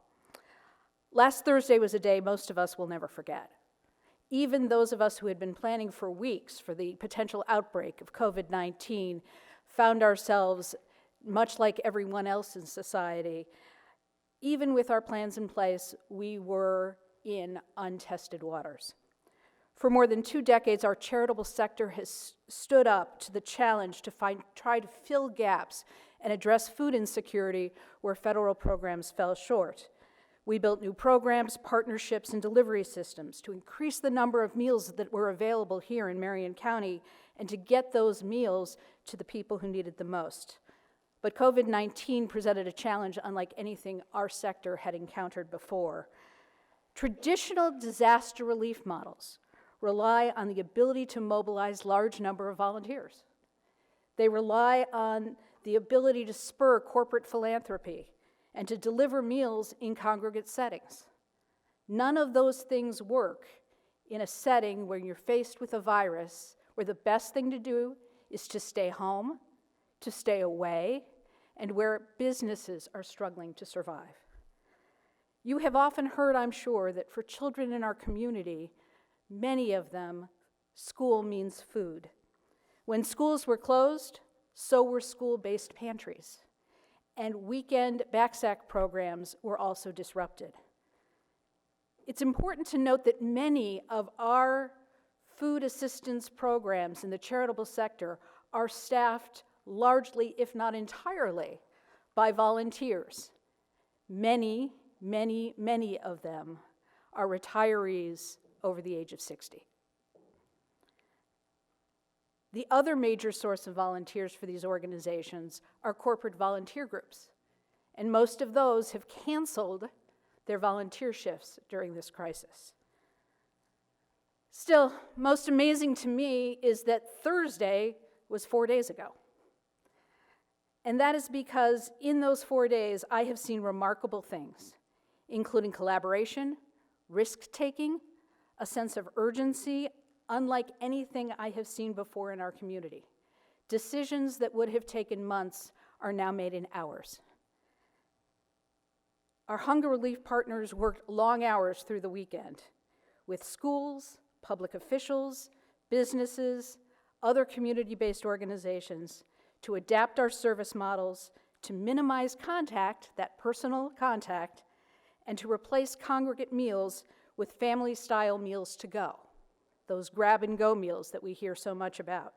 Speaker 12: Last Thursday was a day most of us will never forget. Even those of us who had been planning for weeks for the potential outbreak of COVID-19 found ourselves, much like everyone else in society, even with our plans in place, we were in untested waters. For more than 2 decades, our charitable sector has stood up to the challenge to try to fill gaps and address food insecurity where federal programs fell short. We built new programs, partnerships, and delivery systems to increase the number of meals that were available here in Marion County and to get those meals to the people who needed them most. But COVID-19 presented a challenge unlike anything our sector had encountered before. Traditional disaster relief models rely on the ability to mobilize large number of volunteers. They rely on the ability to spur corporate philanthropy and to deliver meals in congregate settings. None of those things work in a setting where you're faced with a virus, where the best thing to do is to stay home, to stay away, and where businesses are struggling to survive. You have often heard, I'm sure, that for children in our community, many of them, school means food. When schools were closed, so were school-based pantries. And weekend backsack programs were also disrupted. It's important to note that many of our food assistance programs in the charitable sector are staffed largely, if not entirely, by volunteers. Many of them are retirees over the age of 60. The other major source of volunteers for these organizations are corporate volunteer groups, and most of those have canceled their volunteer shifts during this crisis. Still, most amazing to me is that Thursday was 4 days ago. And that is because in those 4 days, I have seen remarkable things, including collaboration, risk-taking, a sense of urgency, unlike anything I have seen before in our community. Decisions that would have taken months are now made in hours. Our hunger relief partners worked long hours through the weekend with schools, public officials, businesses, other community-based organizations to adapt our service models, to minimize contact, that personal contact, and to replace congregate meals with family-style meals to go. those grab-and-go meals that we hear so much about.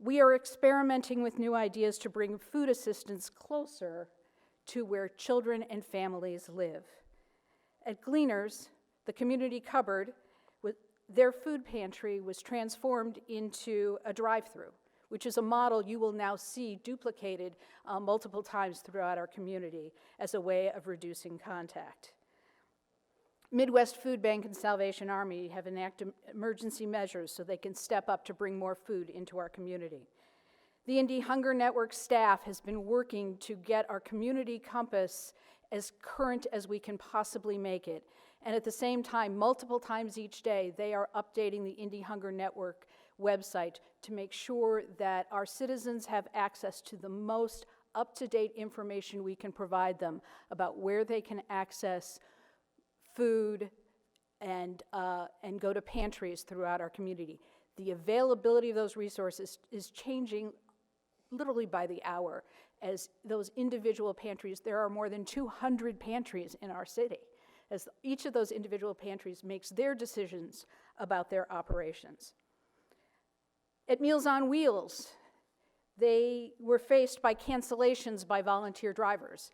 Speaker 12: We are experimenting with new ideas to bring food assistance closer to where children and families live. At Gleaners, the community cupboard, their food pantry was transformed into a drive-through, which is a model you will now see duplicated multiple times throughout our community as a way of reducing contact. Midwest Food Bank and Salvation Army have enacted emergency measures so they can step up to bring more food into our community. The Indy Hunger Network staff has been working to get our community compass as current as we can possibly make it. And at the same time, multiple times each day, they are updating the Indy Hunger Network website to make sure that our citizens have access to the most up-to-date information we can provide them about where they can access food and go to pantries throughout our community. The availability of those resources is changing literally by the hour. As those individual pantries, there are more than 200 pantries in our city, as each of those individual pantries makes their decisions about their operations. At Meals on Wheels, they were faced by cancellations by volunteer drivers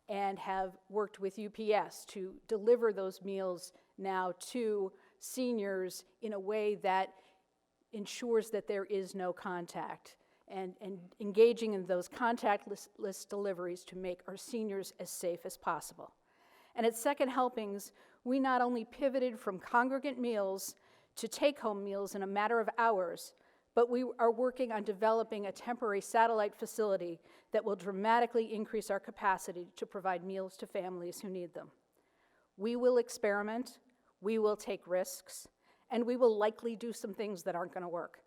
Speaker 12: and have worked with UPS to deliver those meals now to seniors in a way that ensures that there is no contact, and engaging in those contactless deliveries to make our seniors as safe as possible. And at Second Helpings, we not only pivoted from congregant meals to take-home meals in a matter of hours, but we are working on developing a temporary satellite facility that will dramatically increase our capacity to provide meals to families who need them. We will experiment, we will take risks, and we will likely do some things that aren't going to work.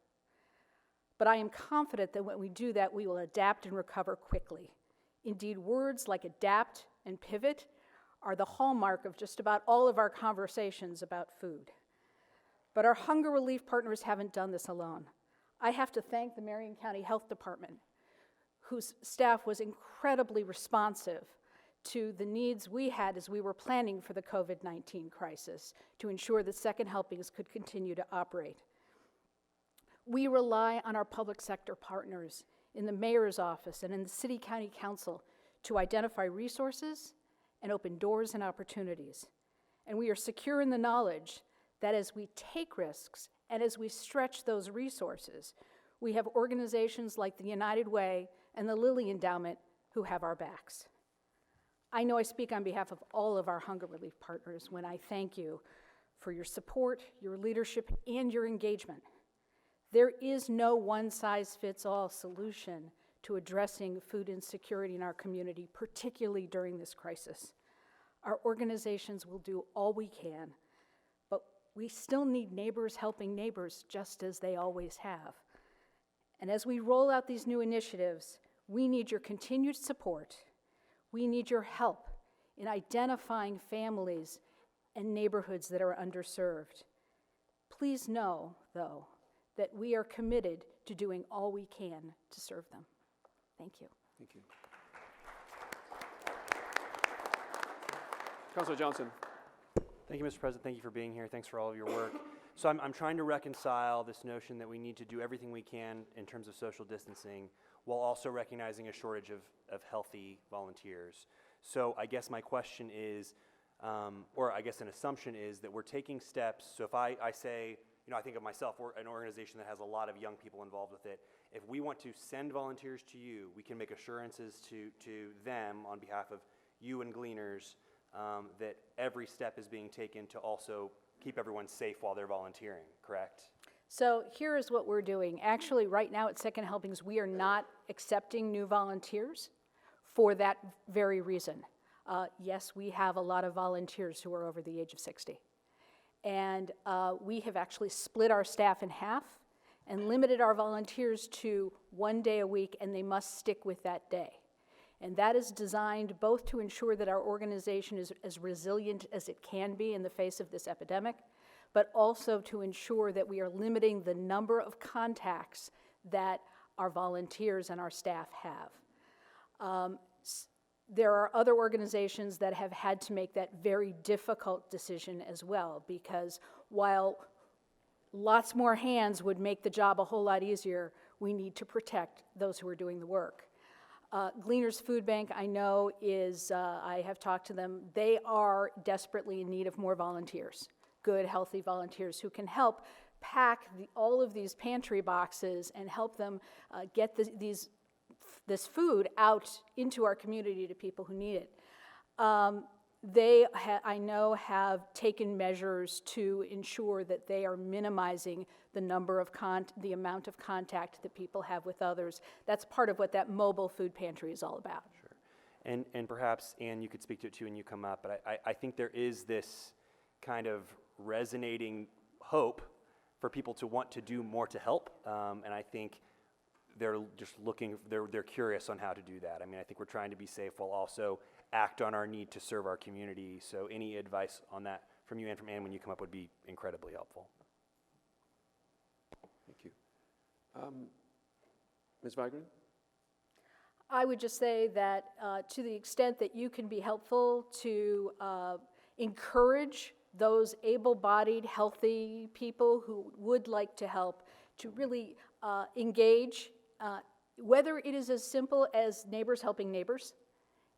Speaker 12: But I am confident that when we do that, we will adapt and recover quickly. Indeed, words like adapt and pivot are the hallmark of just about all of our conversations about food. But our hunger relief partners haven't done this alone. I have to thank the Marion County Health Department, whose staff was incredibly responsive to the needs we had as we were planning for the COVID-19 crisis to ensure that Second Helpings could continue to operate. We rely on our public sector partners in the mayor's office and in the city county council to identify resources and open doors and opportunities. And we are secure in the knowledge that as we take risks and as we stretch those resources, we have organizations like the United Way and the Lilly Endowment who have our backs. I know I speak on behalf of all of our hunger relief partners when I thank you for your support, your leadership, and your engagement. There is no one-size-fits-all solution to addressing food insecurity in our community, particularly during this crisis. Our organizations will do all we can, but we still need neighbors helping neighbors just as they always have. And as we roll out these new initiatives, we need your continued support. We need your help in identifying families and neighborhoods that are underserved. Please know, though, that we are committed to doing all we can to serve them. Thank you.
Speaker 1: Thank you. Councilor Johnson.
Speaker 13: Thank you, Mr. President. Thank you for being here. Thanks for all of your work. So I'm trying to reconcile this notion that we need to do everything we can in terms of social distancing while also recognizing a shortage of healthy volunteers. So I guess my question is, or I guess an assumption is that we're taking steps. So if I say, I think of myself, we're an organization that has a lot of young people involved with it. If we want to send volunteers to you, we can make assurances to them on behalf of you and Gleaners that every step is being taken to also keep everyone safe while they're volunteering, correct?
Speaker 12: So here is what we're doing. Actually, right now at Second Helpings, we are not accepting new volunteers for that very reason. Yes, we have a lot of volunteers who are over the age of 60. And we have actually split our staff in half and limited our volunteers to 1 day a week, and they must stick with that day. And that is designed both to ensure that our organization is as resilient as it can be in the face of this epidemic, but also to ensure that we are limiting the number of contacts that our volunteers and our staff have. There are other organizations that have had to make that very difficult decision as well, because while lots more hands would make the job a whole lot easier. We need to protect those who are doing the work. Gleaners Food Bank, I know, I have talked to them, they are desperately in need of more volunteers, good, healthy volunteers who can help pack all of these pantry boxes and help them get this food out into our community to people who need it. I know, have taken measures to ensure that they are minimizing the the amount of contact that people have with others. That's part of what that mobile food pantry is all about.
Speaker 13: Sure. And perhaps, Ann, you could speak to it too when you come up, but I think there is this kind of resonating hope for people to want to do more to help, and I think they're just they're curious on how to do that. I mean, I think we're trying to be safe while also act on our need to serve our community, so any advice on that from you and from Ann when you come up would be incredibly helpful.
Speaker 1: Thank you. Ms. Vigran?
Speaker 12: I would just say that to the extent that you can be helpful to encourage those able-bodied, healthy people who would like to help to really engage, whether it is as simple as neighbors helping neighbors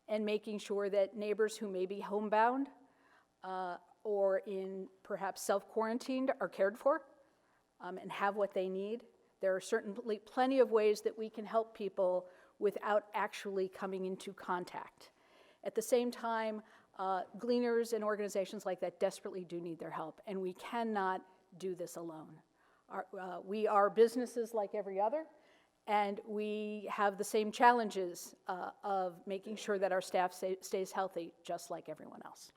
Speaker 12: and making sure that neighbors who may be homebound or in perhaps self-quarantined are cared for and have what they need. There are certainly plenty of ways that we can help people without actually coming into contact. At the same time, gleaners and organizations like that desperately do need their help, and we cannot do this alone. We are businesses like every other, and we have the same challenges of making sure that our staff stays healthy, just like everyone else.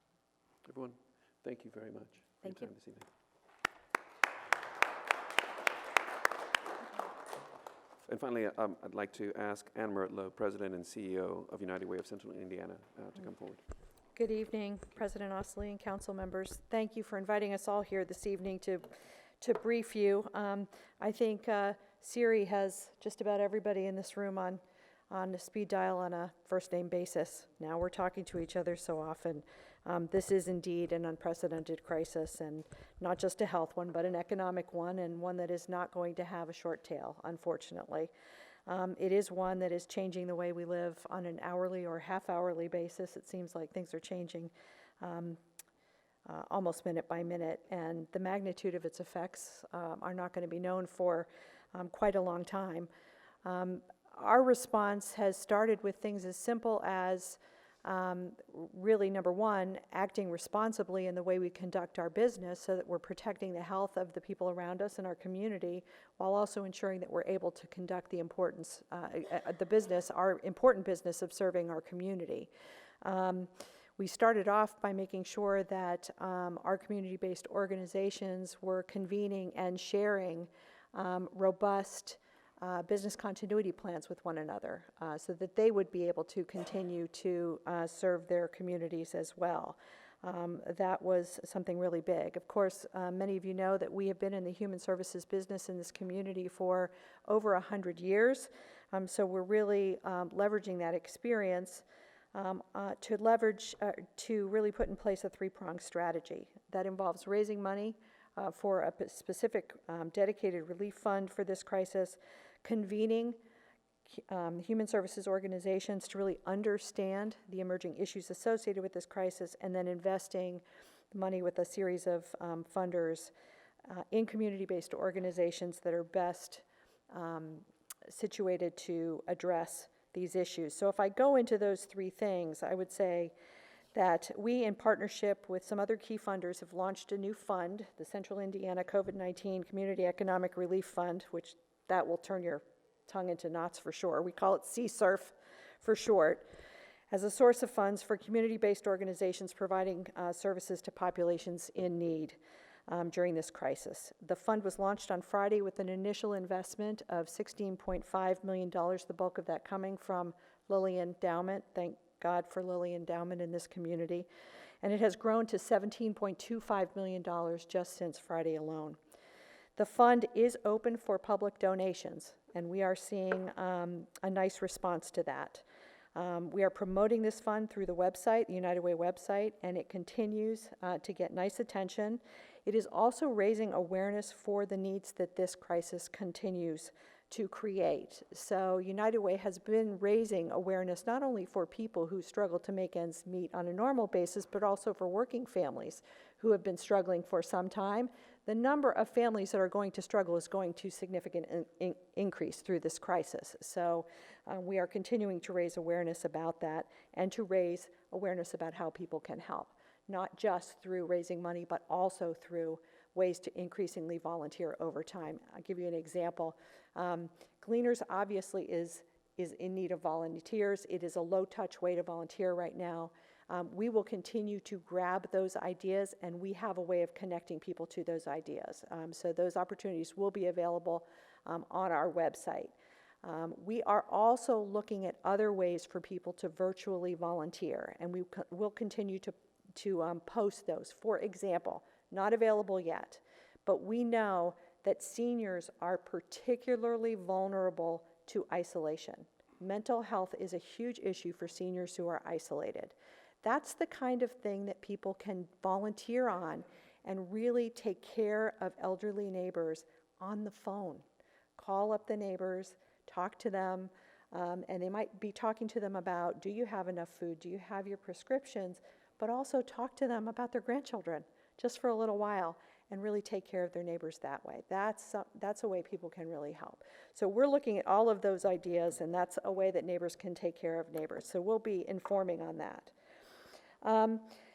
Speaker 1: Everyone, thank you very much for your
Speaker 12: Thank you.
Speaker 1: time this evening. And finally, I'd like to ask Ann Mertlow, President and CEO of United Way of Central Indiana, to come forward.
Speaker 14: Good evening, President Ostley and council members. Thank you for inviting us all here this evening to brief you. I think Siri has just about everybody in this room on the speed dial on a first name basis. Now we're talking to each other so often. This is indeed an unprecedented crisis, and not just a health one, but an economic one, and one that is not going to have a short tail, unfortunately. It is one that is changing the way we live on an hourly or half-hourly basis. It seems like things are changing almost minute by minute, and the magnitude of its effects are not going to be known for quite a long time. Our response has started with things as simple as really, number one, acting responsibly in the way we conduct our business so that we're protecting the health of the people around us and our community, while also ensuring that we're able to conduct our important business of serving our community. We started off by making sure that our community-based organizations were convening and sharing robust business continuity plans with one another so that they would be able to continue to serve their communities as well. That was something really big. Of course, many of you know that we have been in the human services business in this community for over 100 years. So we're really leveraging that experience to really put in place a three-pronged strategy. That involves raising money for a specific dedicated relief fund for this crisis, convening human services organizations to really understand the emerging issues associated with this crisis, and then investing money with a series of funders in community-based organizations that are best situated to address these issues. So if I go into those three things, I would say that we, in partnership with some other key funders, have launched a new fund, the Central Indiana COVID-19 Community Economic Relief Fund, which that will turn your tongue into knots for sure. We call it CSRF for short, as a source of funds for community-based organizations providing services to populations in need during this crisis. The fund was launched on Friday with an initial investment of $16.5 million, the bulk of that coming from Lilly Endowment. Thank God for Lilly Endowment in this community. And it has grown to $17.25 million just since Friday alone. The fund is open for public donations, and we are seeing a nice response to that. We are promoting this fund through the website, the United Way website, and it continues to get nice attention. It is also raising awareness for the needs that this crisis continues to create. So United Way has been raising awareness not only for people who struggle to make ends meet on a normal basis, but also for working families who have been struggling for some time. The number of families that are going to struggle is going to significantly increase through this crisis. So we are continuing to raise awareness about that and to raise awareness about how people can help, not just through raising money, but also through ways to increasingly volunteer over time. I'll give you an example. Gleaners obviously is in need of volunteers. It is a low-touch way to volunteer right now. We will continue to grab those ideas, and we have a way of connecting people to those ideas. So those opportunities will be available on our website. We are also looking at other ways for people to virtually volunteer, and we will continue to post those. For example, not available yet, but we know that seniors are particularly vulnerable to isolation. Mental health is a huge issue for seniors who are isolated. That's the kind of thing that people can volunteer on and really take care of elderly neighbors on the phone. Call up the neighbors, talk to them, and they might be talking to them about, do you have enough food? Do you have your prescriptions? But also talk to them about their grandchildren just for a little while and really take care of their neighbors that way. That's a way people can really help. So we're looking at all of those ideas, and that's a way that neighbors can take care of neighbors. So we'll be informing on that.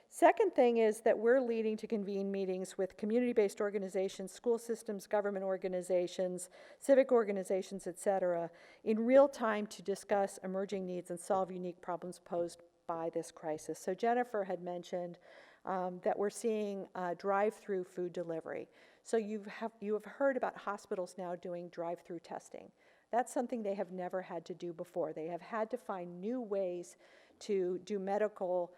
Speaker 14: Second thing is that we're leading to convene meetings with community-based organizations, school systems, government organizations, civic organizations, et cetera, in real time to discuss emerging needs and solve unique problems posed by this crisis. So Jennifer had mentioned that we're seeing drive-through food delivery. So you have heard about hospitals now doing drive-through testing. That's something they have never had to do before. They have had to find new ways to do medical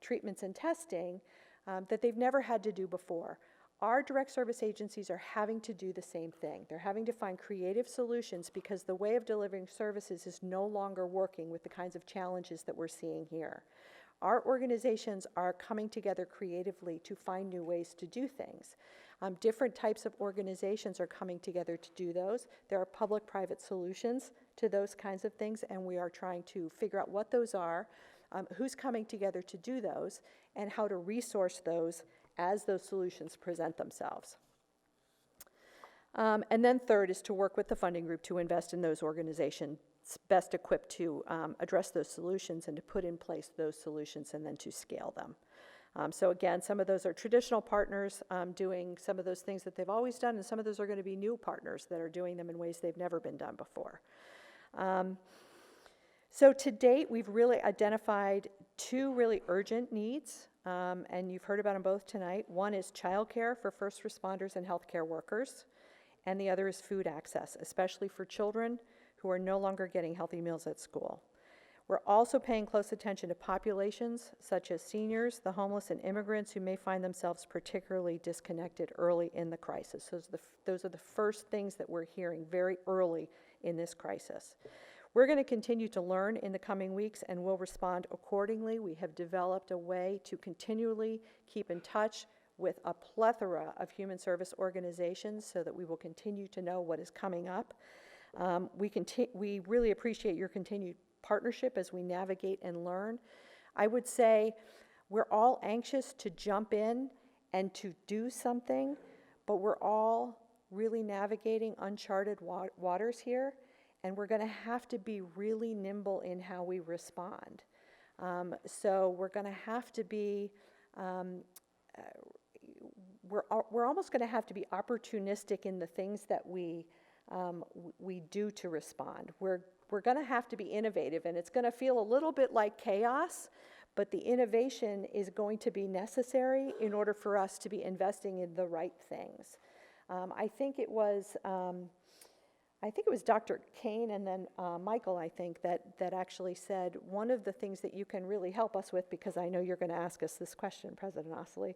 Speaker 14: treatments and testing that they've never had to do before. Our direct service agencies are having to do the same thing. They're having to find creative solutions because the way of delivering services is no longer working with the kinds of challenges that we're seeing here. Our organizations are coming together creatively to find new ways to do things. Different types of organizations are coming together to do those. There are public-private solutions to those kinds of things, and we are trying to figure out what those are, who's coming together to do those, and how to resource those as those solutions present themselves. And then third is to work with the funding group to invest in those organizations best equipped to address those solutions and to put in place those solutions and then to scale them. So again, some of those are traditional partners doing some of those things that they've always done, and some of those are going to be new partners that are doing them in ways they've never been done before. So to date, we've really identified two really urgent needs, and you've heard about them both tonight. One is childcare for first responders and healthcare workers, and the other is food access, especially for children who are no longer getting healthy meals at school. We're also paying close attention to populations such as seniors, the homeless, and immigrants who may find themselves particularly disconnected early in the crisis. Those are the first things that we're hearing very early in this crisis. We're going to continue to learn in the coming weeks, and we'll respond accordingly. We have developed a way to continually keep in touch with a plethora of human service organizations so that we will continue to know what is coming up. We really appreciate your continued partnership as we navigate and learn. I would say we're all anxious to jump in and to do something, but we're all really navigating uncharted waters here, and we're going to have to be really nimble in how we respond. So we're going to have to be, we're almost going to have to be opportunistic in the things that we do to respond. We're going to have to be innovative, and it's going to feel a little bit like chaos, but the innovation is going to be necessary in order for us to be investing in the right things. I think it was Dr. Kane and then Michael, I think, that actually said one of the things that you can really help us with, because I know you're going to ask us this question, President Osley,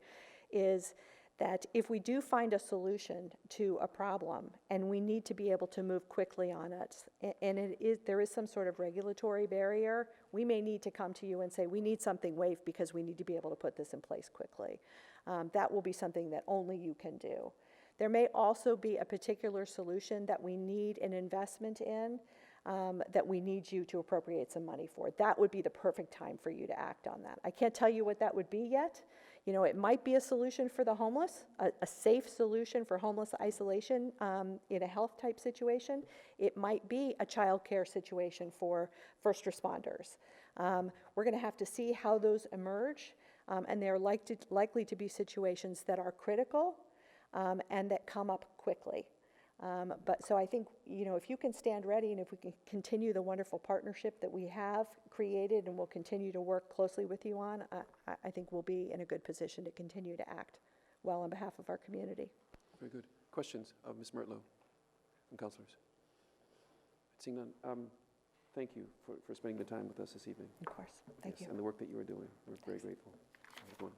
Speaker 14: is that if we do find a solution to a problem and we need to be able to move quickly on it, and there is some sort of regulatory barrier, we may need to come to you and say, we need something waived because we need to be able to put this in place quickly. That will be something that only you can do. There may also be a particular solution that we need an investment in, that we need you to appropriate some money for. That would be the perfect time for you to act on that. I can't tell you what that would be yet. You know, it might be a solution for the homeless, a safe solution for homeless isolation in a health type situation. It might be a child care situation for first responders. We're going to have to see how those emerge, and they're likely to be situations that are critical and that come up quickly. But so I think, you know, if you can stand ready and if we can continue the wonderful partnership that we have created and will continue to work closely with you on, I think we'll be in a good position to continue to act well on behalf of our community.
Speaker 1: Very good. Questions of Ms. Mertlow and councilors? Seeing none, thank you for spending the time with us this evening.
Speaker 14: Of course. Thank you.
Speaker 1: And the work that you are doing. We're very grateful. Everyone.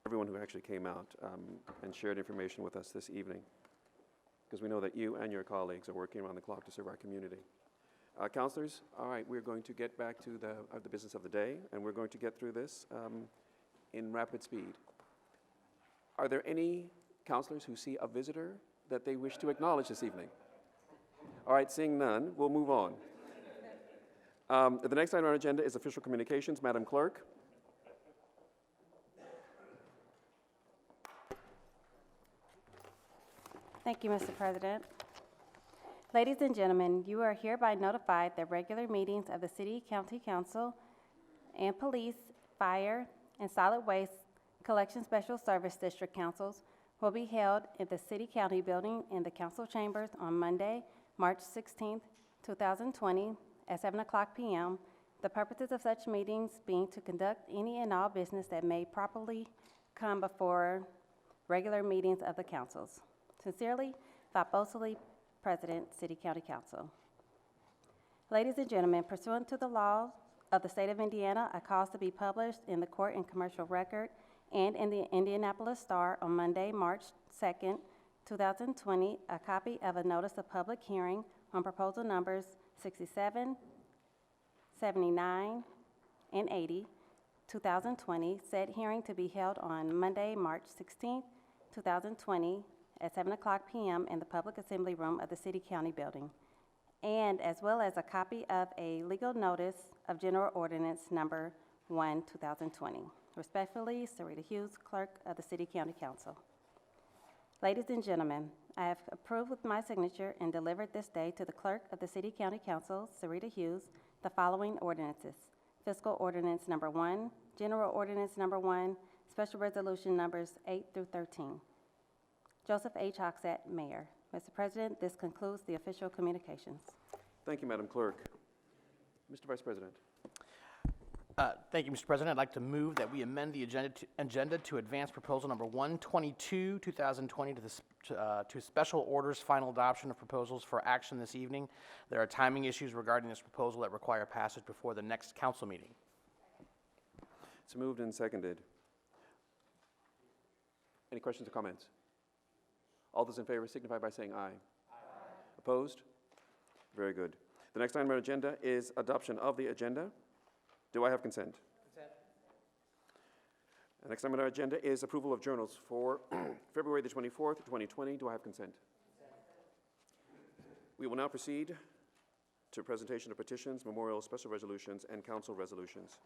Speaker 1: Everyone who actually came out and shared information with us this evening, because we know that you and your colleagues are working around the clock to serve our community. Councilors, all right, we're going to get back to the business of the day, and we're going to get through this in rapid speed. Are there any councilors who see a visitor that they wish to acknowledge this evening? All right, seeing none, we'll move on. The next item on our agenda is official communications. Madam Clerk.
Speaker 15: Thank you, Mr. President. Ladies and gentlemen, you are hereby notified that regular meetings of the City County Council and Police, Fire, and Solid Waste Collection Special Service District Councils will be held in the City County Building in the Council Chambers on Monday, March 16th, 2020 at 7 o'clock p.m. The purposes of such meetings being to conduct any and all business that may properly come before regular meetings of the councils. Sincerely, Bob Bosley, President, City County Council. Ladies and gentlemen, pursuant to the law of the state of Indiana, a cause to be published in the Court and Commercial Record and in the Indianapolis Star on Monday, March 2nd, 2020, a copy of a notice of public hearing on proposal numbers 67, 79, and 80, 2020, said hearing to be held on Monday, March 16th, 2020, at 7 o'clock p.m. in the Public Assembly Room of the City County Building, and as well as a copy of a legal notice of General Ordinance Number 1, 2020. Respectfully, Sarita Hughes, Clerk of the City County Council. Ladies and gentlemen, I have approved with my signature and delivered this day to the Clerk of the City County Council, Sarita Hughes, the following ordinances: Fiscal Ordinance Number 1, General Ordinance Number 1, Special Resolution Numbers 8 through 13. Joseph H. Hogsett, Mayor. Mr. President, this concludes the official communications.
Speaker 1: Thank you, Madam Clerk. Mr. Vice President.
Speaker 16: Thank you, Mr. President. I'd like to move that we amend the agenda to advance proposal number 122, 2020 to special orders final adoption of proposals for action this evening. There are timing issues regarding this proposal that require passage before the next council meeting.
Speaker 1: It's moved and seconded. Any questions or comments? All those in favor signify by saying aye. Aye. Opposed? Very good. The next item on our agenda is adoption of the agenda. Do I have consent? Consent. The next item on our agenda is approval of journals for February the 24th, 2020. Do I have consent? Consent. We will now proceed to presentation of petitions, memorials, special resolutions, and council resolutions.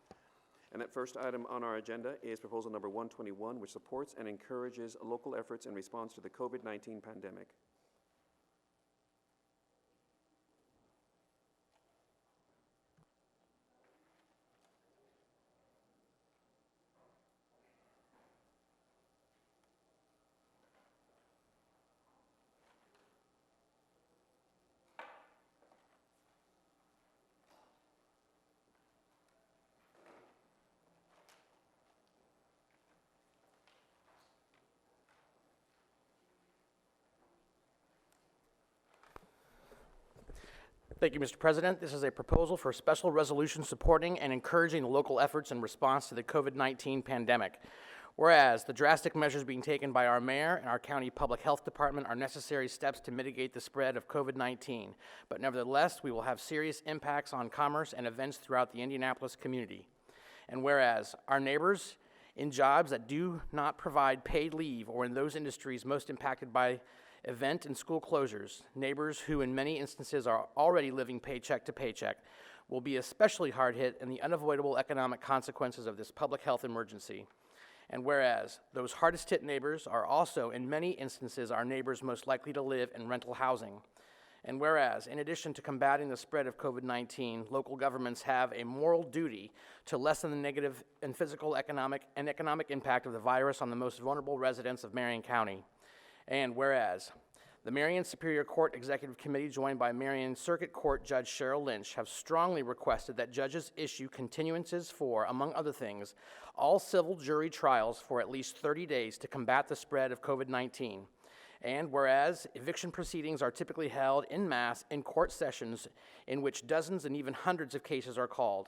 Speaker 1: And that first item on our agenda is proposal number 121, which supports and encourages local efforts in response to the COVID-19 pandemic.
Speaker 16: Thank you, Mr. President. This is a proposal for a special resolution supporting and encouraging the local efforts in response to the COVID-19 pandemic. Whereas the drastic measures being taken by our mayor and our county public health department are necessary steps to mitigate the spread of COVID-19, but nevertheless, we will have serious impacts on commerce and events throughout the Indianapolis community. And whereas our neighbors in jobs that do not provide paid leave or in those industries most impacted by event and school closures, neighbors who in many instances are already living paycheck to paycheck, will be especially hard hit in the unavoidable economic consequences of this public health emergency. And whereas those hardest hit neighbors are also in many instances our neighbors most likely to live in rental housing. And whereas, in addition to combating the spread of COVID-19, local governments have a moral duty to lessen the negative and physical economic impact of the virus on the most vulnerable residents of Marion County. And whereas the Marion Superior Court Executive Committee, joined by Marion Circuit Court Judge Cheryl Lynch, have strongly requested that judges issue continuances for, among other things, all civil jury trials for at least 30 days to combat the spread of COVID-19. And whereas eviction proceedings are typically held en masse in court sessions in which dozens and even hundreds of cases are called.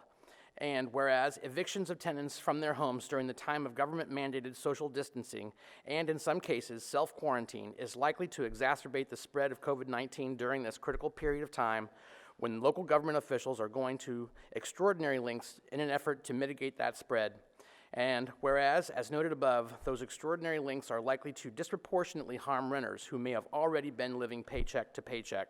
Speaker 16: And whereas evictions of tenants from their homes during the time of government-mandated social distancing, and in some cases self-quarantine, is likely to exacerbate the spread of COVID-19 during this critical period of time when local government officials are going to extraordinary lengths in an effort to mitigate that spread. And whereas, as noted above, those extraordinary lengths are likely to disproportionately harm renters who may have already been living paycheck to paycheck.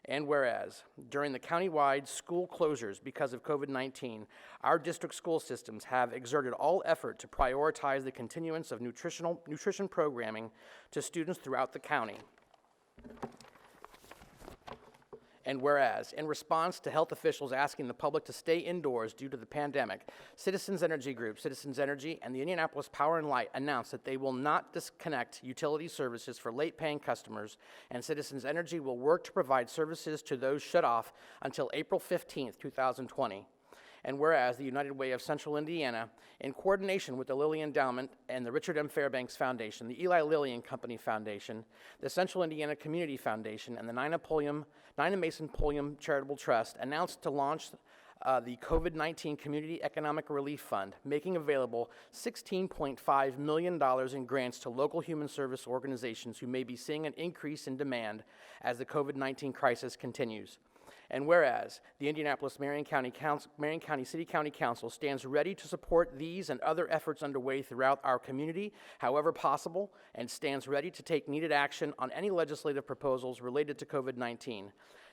Speaker 16: And whereas, during the countywide school closures because of COVID-19, our district school systems have exerted all effort to prioritize the continuance of nutrition programming to students throughout the county. And whereas, in response to health officials asking the public to stay indoors due to the pandemic, Citizens Energy Group, Citizens Energy, and the Indianapolis Power and Light announced that they will not disconnect utility services for late-paying customers, and Citizens Energy will work to provide services to those shut off until April 15th, 2020. And whereas the United Way of Central Indiana, in coordination with the Lilly Endowment and the Richard M. Fairbanks Foundation, the Eli Lilly and Company Foundation, the Central Indiana Community Foundation, and the Nina Mason Pulliam Charitable Trust, announced to launch the COVID-19 Community Economic Relief Fund, making available $16.5 million in grants to local human service organizations who may be seeing an increase in demand as the COVID-19 crisis continues. And whereas the Indianapolis Marion County City County Council stands ready to support these and other efforts underway throughout our community, however possible, and stands ready to take needed action on any legislative proposals related to COVID-19.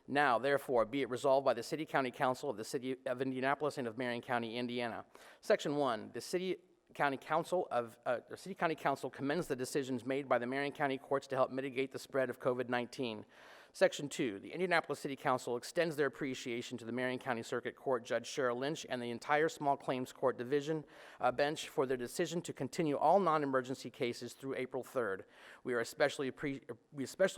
Speaker 16: Now, therefore, be it resolved by the City County Council of the City of Indianapolis and of Marion County, Indiana. Section 1, the City County Council commends the decisions made by the Marion County courts to help mitigate the spread of COVID-19. Section 2, the Indianapolis City Council extends their appreciation to the Marion County Circuit Court Judge Cheryl Lynch and the entire Small Claims Court Division bench for their decision to continue all non-emergency cases through April 3rd. We especially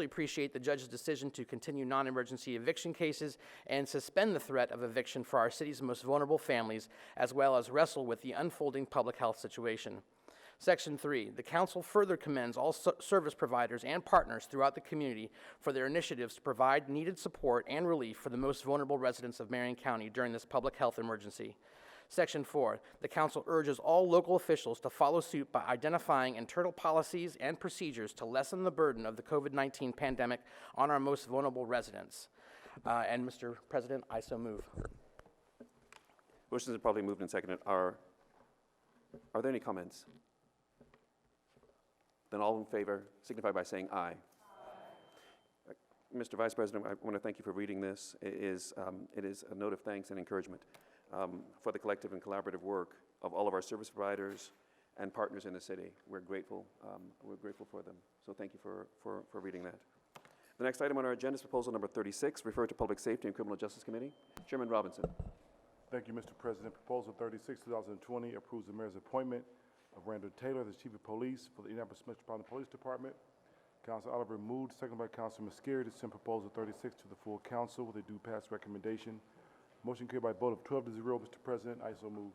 Speaker 16: appreciate the judge's decision to continue non-emergency eviction cases and suspend the threat of eviction for our city's most vulnerable families, as well as wrestle with the unfolding public health situation. Section 3, the Council further commends all service providers and partners throughout the community for their initiatives to provide needed support and relief for the most vulnerable residents of Marion County during this public health emergency. Section 4, the Council urges all local officials to follow suit by identifying internal policies and procedures to lessen the burden of the COVID-19 pandemic on our most vulnerable residents. And Mr. President, I so move.
Speaker 1: Motions are probably moved and seconded. Are there any comments? Then all in favor signify by saying aye. Aye. Mr. Vice President, I want to thank you for reading this. It is a note of thanks and encouragement for the collective and collaborative work of all of our service providers and partners in the city. We're grateful for them. So thank you for reading that. The next item on our agenda is proposal number 36, referred to Public Safety and Criminal Justice Committee. Chairman Robinson.
Speaker 17: Thank you, Mr. President. Proposal 36, 2020 approves the mayor's appointment of Randall Taylor as Chief of Police for the Indianapolis Metropolitan Police Department. Council Oliver moved, seconded by Councilor Muscari, to send proposal 36 to the full council with a due pass recommendation. Motion carried by a vote of 12 to 0, Mr. President. I so move.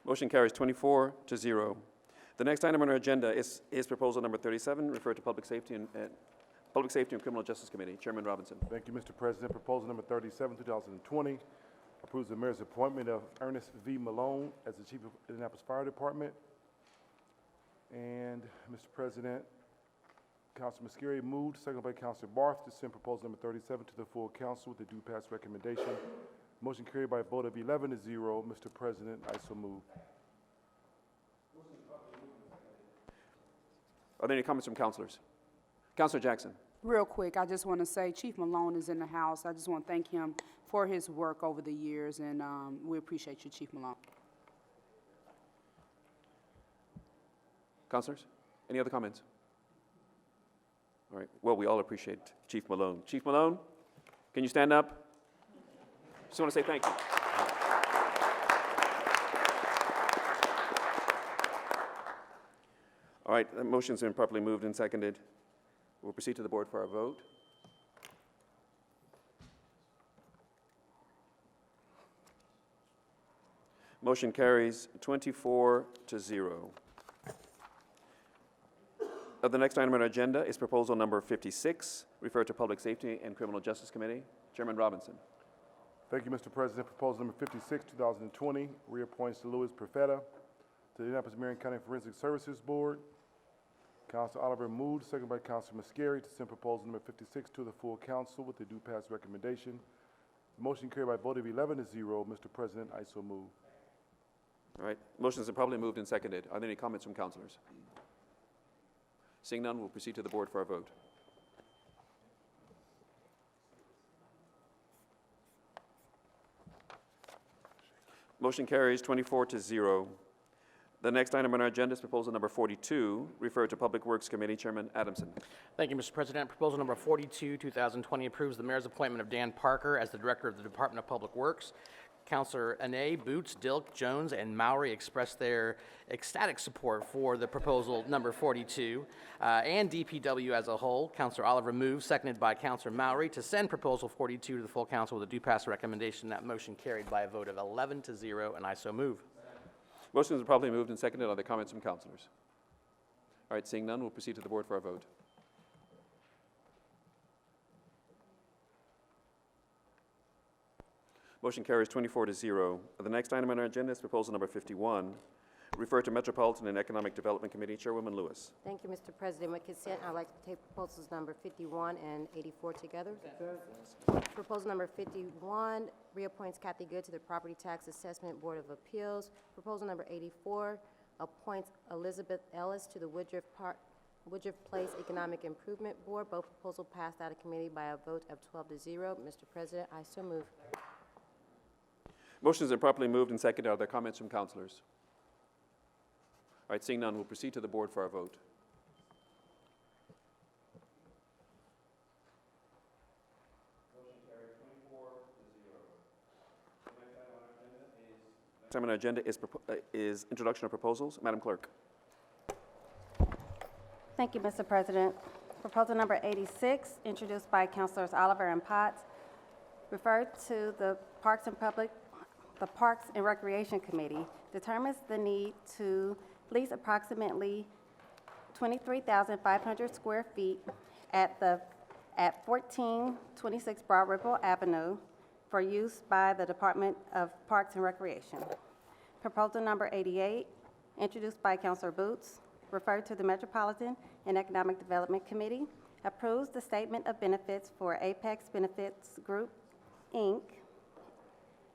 Speaker 1: Motion carries 24-0. The next item on our agenda is proposal number 37, referred to Public Safety and Criminal Justice Committee. Chairman Robinson.
Speaker 17: Thank you, Mr. President. Proposal number 37, 2020, approves the mayor's appointment of Ernest V. Malone as the chief of Indianapolis Fire Department. And, Mr. President, Councilor Muscari moved, seconded by Councilor Barth, to send proposal number 37 to the full council with a due pass recommendation. Motion carried by a vote of 11-0. Mr. President, I so move.
Speaker 1: Are there any comments from councilors? Councilor Jackson.
Speaker 11: Real quick, I just want to say Chief Malone is in the house. I just want to thank him for his work over the years, and we appreciate you, Chief Malone.
Speaker 1: Councilors, any other comments? All right, well, we all appreciate Chief Malone. Chief Malone, can you stand up? Just want to say thank you. All right, the motion's been properly moved and seconded. We'll proceed to the board for our vote. Motion carries 24-0. The next item on our agenda is proposal number 56, referred to Public Safety and Criminal Justice Committee. Chairman Robinson.
Speaker 17: Thank you, Mr. President. Proposal number 56, 2020, reappoints Louis Perfetta to the Indianapolis Marion County Forensic Services Board. Councilor Oliver moved, seconded by Councilor Muscari, to send proposal number 56 to the full council with a due pass recommendation. Motion carried by a vote of 11-0. Mr. President, I so move.
Speaker 1: All right, motions have probably moved and seconded. Are there any comments from councilors? Seeing none, we'll proceed to the board for our vote. Motion carries 24-0. The next item on our agenda is proposal number 42, referred to Public Works Committee. Chairman Adamson.
Speaker 16: Thank you, Mr. President. Proposal number 42, 2020, approves the mayor's appointment of Dan Parker as the director of the Department of Public Works. Councilor Ane, Boots, Dilk, Jones, and Mowry expressed their ecstatic support for the proposal number 42, and DPW as a whole. Councilor Oliver moved, seconded by Councilor Mowry, to send proposal 42 to the full council with a due pass recommendation. That motion carried by a vote of 11-0, and I so move.
Speaker 1: Motions are probably moved and seconded. Are there comments from councilors? All right, seeing none, we'll proceed to the board for our vote. Motion carries 24-0. The next item on our agenda is proposal number 51, referred to Metropolitan and Economic Development Committee. Chairwoman Lewis.
Speaker 18: Thank you, Mr. President. With consent, I'd like to take proposals number 51 and 84 together. Proposal number 51 reappoints Kathy Good to the Property Tax Assessment Board of Appeals. Proposal number 84 appoints Elizabeth Ellis to the Woodruff Place Economic Improvement Board. Both proposals passed out of committee by a vote of 12-0. Mr. President, I so move.
Speaker 1: Motions are properly moved and seconded. Are there comments from councilors? All right, seeing none, we'll proceed to the board for our vote. Next item on our agenda is introduction of proposals. Madam Clerk.
Speaker 15: Thank you, Mr. President. Proposal number 86, introduced by Councilors Oliver and Potts, referred to the Parks and Recreation Committee, determines the need to lease approximately 23,500 square feet at 1426 Broad Ripple Avenue for use by the Department of Parks and Recreation. Proposal number 88, introduced by Councilor Boots, referred to the Metropolitan and Economic Development Committee, approves the statement of benefits for Apex Benefits Group, Inc.,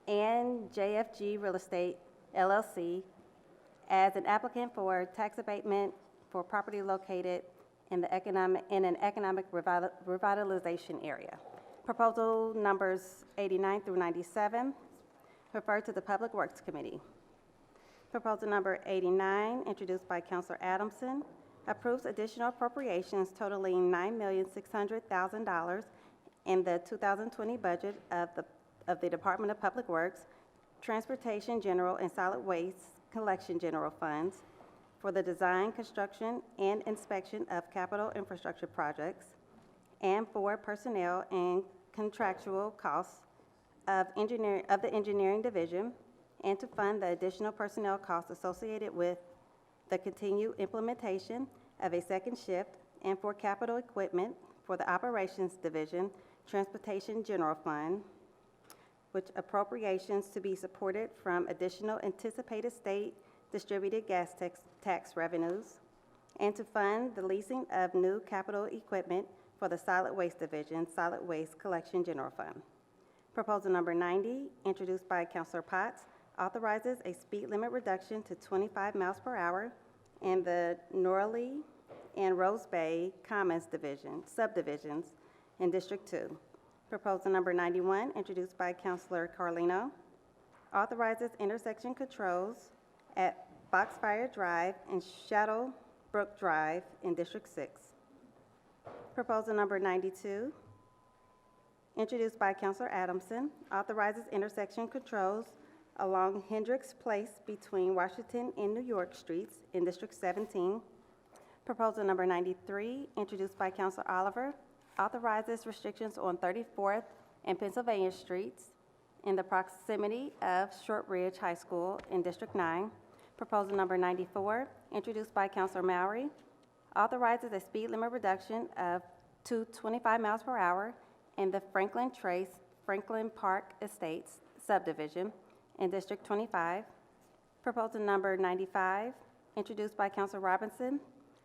Speaker 15: and JFG Real Estate, LLC, as an applicant for tax abatement for property located in an economic revitalization area. Proposal numbers 89 through 97, referred to the Public Works Committee. Proposal number 89, introduced by Councilor Adamson, approves additional appropriations totaling $9,600,000 in the 2020 budget of the Department of Public Works, Transportation General and Solid Waste Collection General Funds for the design, construction, and inspection of capital infrastructure projects, and for personnel and contractual costs of the Engineering Division, and to fund the additional personnel costs associated with the continued implementation of a second shift and for capital equipment for the Operations Division, Transportation General Fund, which appropriations to be supported from additional anticipated state distributed gas tax revenues, and to fund the leasing of new capital equipment for the Solid Waste Division, Solid Waste Collection General Fund. Proposal number 90, introduced by Councilor Potts, authorizes a speed limit reduction to 25 miles per hour in the Norley and Rose Bay Commons subdivisions in District 2. Proposal number 91, introduced by Councilor Carlino, authorizes intersection controls at Foxfire Drive and Shadowbrook Drive in District 6. Proposal number 92, introduced by Councilor Adamson, authorizes intersection controls along Hendricks Place between Washington and New York Streets in District 17. Proposal number 93, introduced by Councilor Oliver, authorizes restrictions on 34th and Pennsylvania Streets in the proximity of Short Ridge High School in District 9. Proposal number 94, introduced by Councilor Mowry, authorizes a speed limit reduction to 25 miles per hour in the Franklin Trace, Franklin Park Estates subdivision in District 25. Proposal number 95, introduced by Councilor Robinson,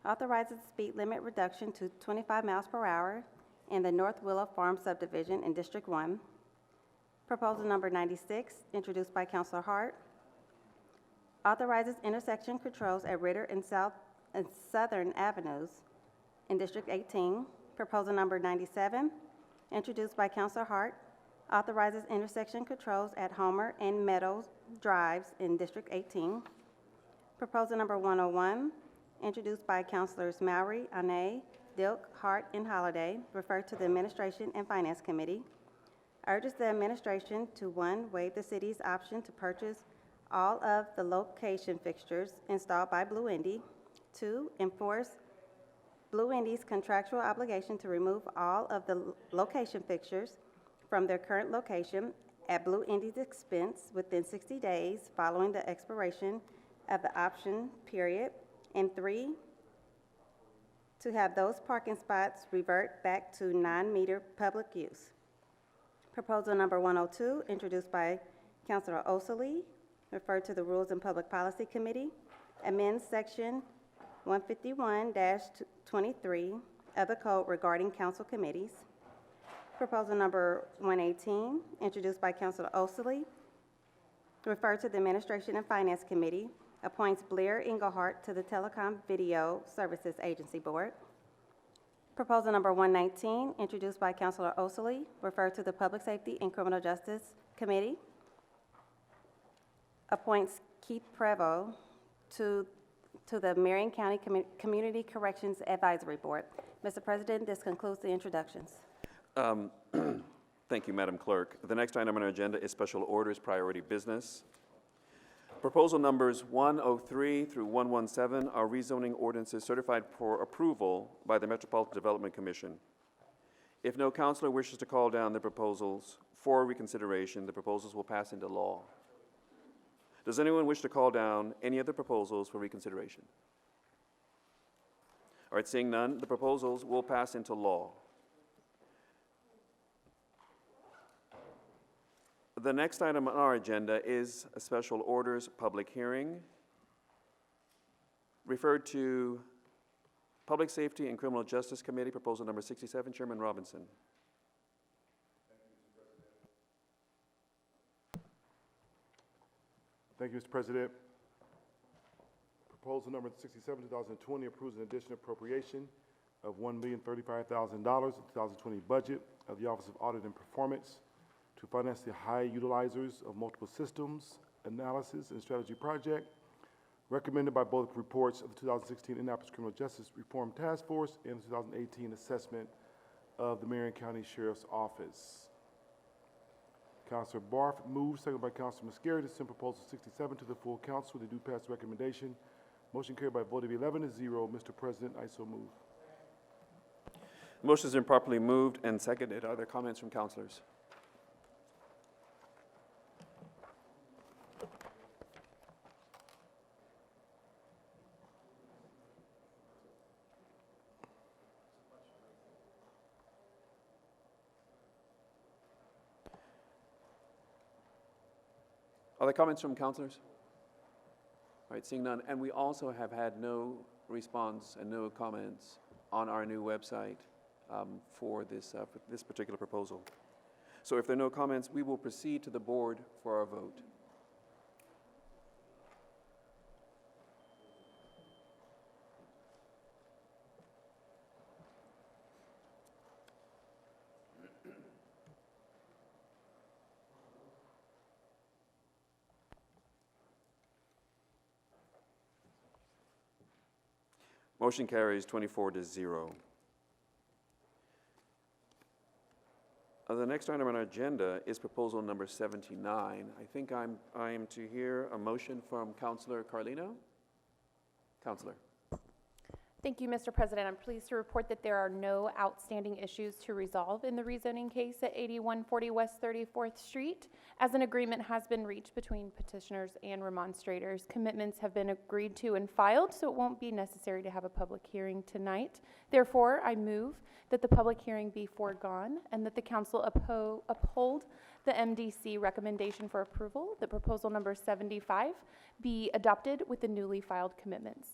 Speaker 15: authorizes speed limit reduction to 25 miles per hour in the North Willow Farm subdivision in District 1. Proposal number 96, introduced by Councilor Hart, authorizes intersection controls at Ritter and Southern Avenues in District 18. Proposal number 97, introduced by Councilor Hart, authorizes intersection controls at Homer and Meadows Drives in District 18. Proposal number 101, introduced by Councilors Mowry, Ane, Dilk, Hart, and Holliday, referred to the Administration and Finance Committee, urges the administration to, 1, waive the city's option to purchase all of the location fixtures installed by Blue Indy, 2, enforce Blue Indy's contractual obligation to remove all of the location fixtures from their current location at Blue Indy's expense within 60 days following the expiration of the option period, and 3, to have those parking spots revert back to non-meter public use. Proposal number 102, introduced by Councilor Osili, referred to the Rules and Public Policy Committee, amends Section 151-23 of the Code regarding council committees. Proposal number 118, introduced by Councilor Osili, referred to the Administration and Finance Committee, appoints Blair Engelhardt to the Telecom Video Services Agency Board. Proposal number 119, introduced by Councilor Osili, referred to the Public Safety and Criminal Justice Committee, appoints Keith Prevost to the Marion County Community Corrections Advisory Board. Mr. President, this concludes the introductions.
Speaker 1: Thank you, Madam Clerk. The next item on our agenda is special orders, priority business. Proposal numbers 103 through 117 are rezoning ordinances certified for approval by the Metropolitan Development Commission. If no councilor wishes to call down the proposals for reconsideration, the proposals will pass into law. Does anyone wish to call down any of the proposals for reconsideration? All right, seeing none, the proposals will pass into law. The next item on our agenda is a special orders public hearing referred to Public Safety and Criminal Justice Committee, proposal number 67, Chairman Robinson.
Speaker 17: Thank you, Mr. President. Proposal number 67, 2020 approves an additional appropriation of $1,035,000 in the 2020 budget of the Office of Audit and Performance to finance the high utilizers of multiple systems analysis and strategy project recommended by both reports of the 2016 Indianapolis Criminal Justice Reform Task Force and the 2018 assessment of the Marion County Sheriff's Office. Councilor Barth moves, seconded by Councilor Muscari, to send proposal 67 to the full council. They do pass the recommendation. Motion carried by a vote of 11-0. Mr. President, I so move.
Speaker 1: Motion has been properly moved and seconded. Are there comments from councilors? Are there comments from councilors? All right, seeing none. And we also have had no response and no comments on our new website for this particular proposal. So if there are no comments, we will proceed to the board for our vote. Motion carries 24-0. The next item on our agenda is proposal number 79. I think I am to hear a motion from Councilor Carlino. Councilor.
Speaker 19: Thank you, Mr. President. I'm pleased to report that there are no outstanding issues to resolve in the rezoning case at 8140 West 34th Street, as an agreement has been reached between petitioners and remonstrators. Commitments have been agreed to and filed, so it won't be necessary to have a public hearing tonight. Therefore, I move that the public hearing be foregone and that the council uphold the MDC recommendation for approval, that proposal number 75 be adopted with the newly filed commitments.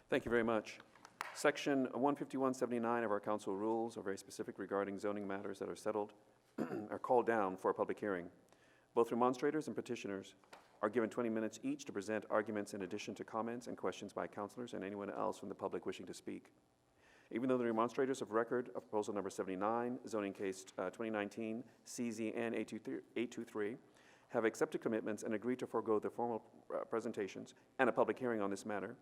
Speaker 1: Thank you very much. Section 15179 of our council rules are very specific regarding zoning matters that are settled are called down for a public hearing. Both remonstrators and petitioners are given 20 minutes each to present arguments in addition to comments and questions by councilors and anyone else from the public wishing to speak. Even though the remonstrators of record of proposal number 79, zoning case 2019 CZN 823, have accepted commitments and agreed to forego their formal presentations and a public hearing on this matter,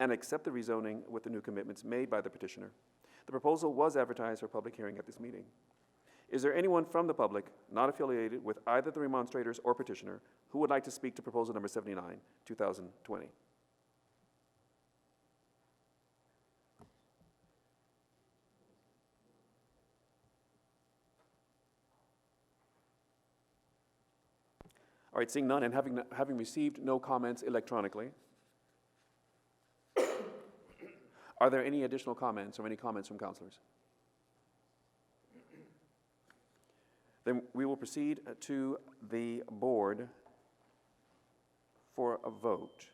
Speaker 1: and accept the rezoning with the new commitments made by the petitioner. The proposal was advertised for public hearing at this meeting. Is there anyone from the public not affiliated with either the remonstrators or petitioner who would like to speak to proposal number 79, 2020? All right, seeing none and having received no comments electronically, are there any additional comments or any comments from councilors? Then we will proceed to the board for a vote.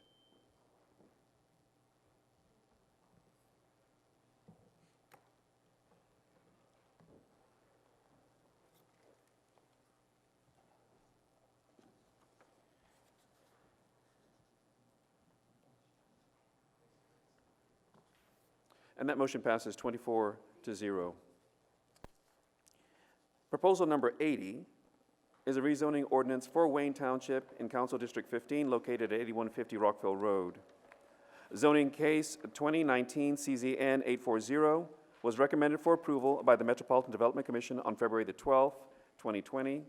Speaker 1: And that motion passes 24-0. Proposal number 80 is a rezoning ordinance for Wayne Township in Council District 15 located at 8150 Rockville Road. Zoning case 2019 CZN 840 was recommended for approval by the Metropolitan Development Commission on February the 12th, 2020.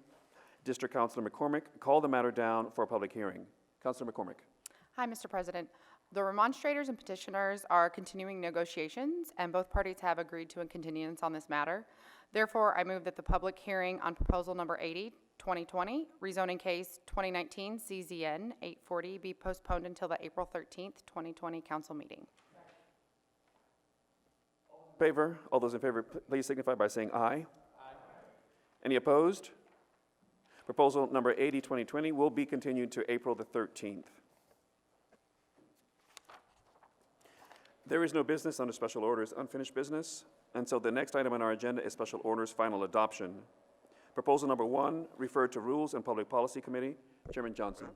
Speaker 1: District Councilor McCormick called the matter down for a public hearing. Councilor McCormick.
Speaker 20: Hi, Mr. President. The remonstrators and petitioners are continuing negotiations, and both parties have agreed to a continuance on this matter. Therefore, I move that the public hearing on proposal number 80, 2020, rezoning case 2019 CZN 840 be postponed until the April 13th, 2020 council meeting.
Speaker 1: Favor? All those in favor, please signify by saying aye. Aye. Any opposed? Proposal number 80, 2020 will be continued to April the 13th. There is no business under special orders, unfinished business, and so the next item on our agenda is special orders final adoption. Proposal number 1, referred to Rules and Public Policy Committee. Chairman Johnson.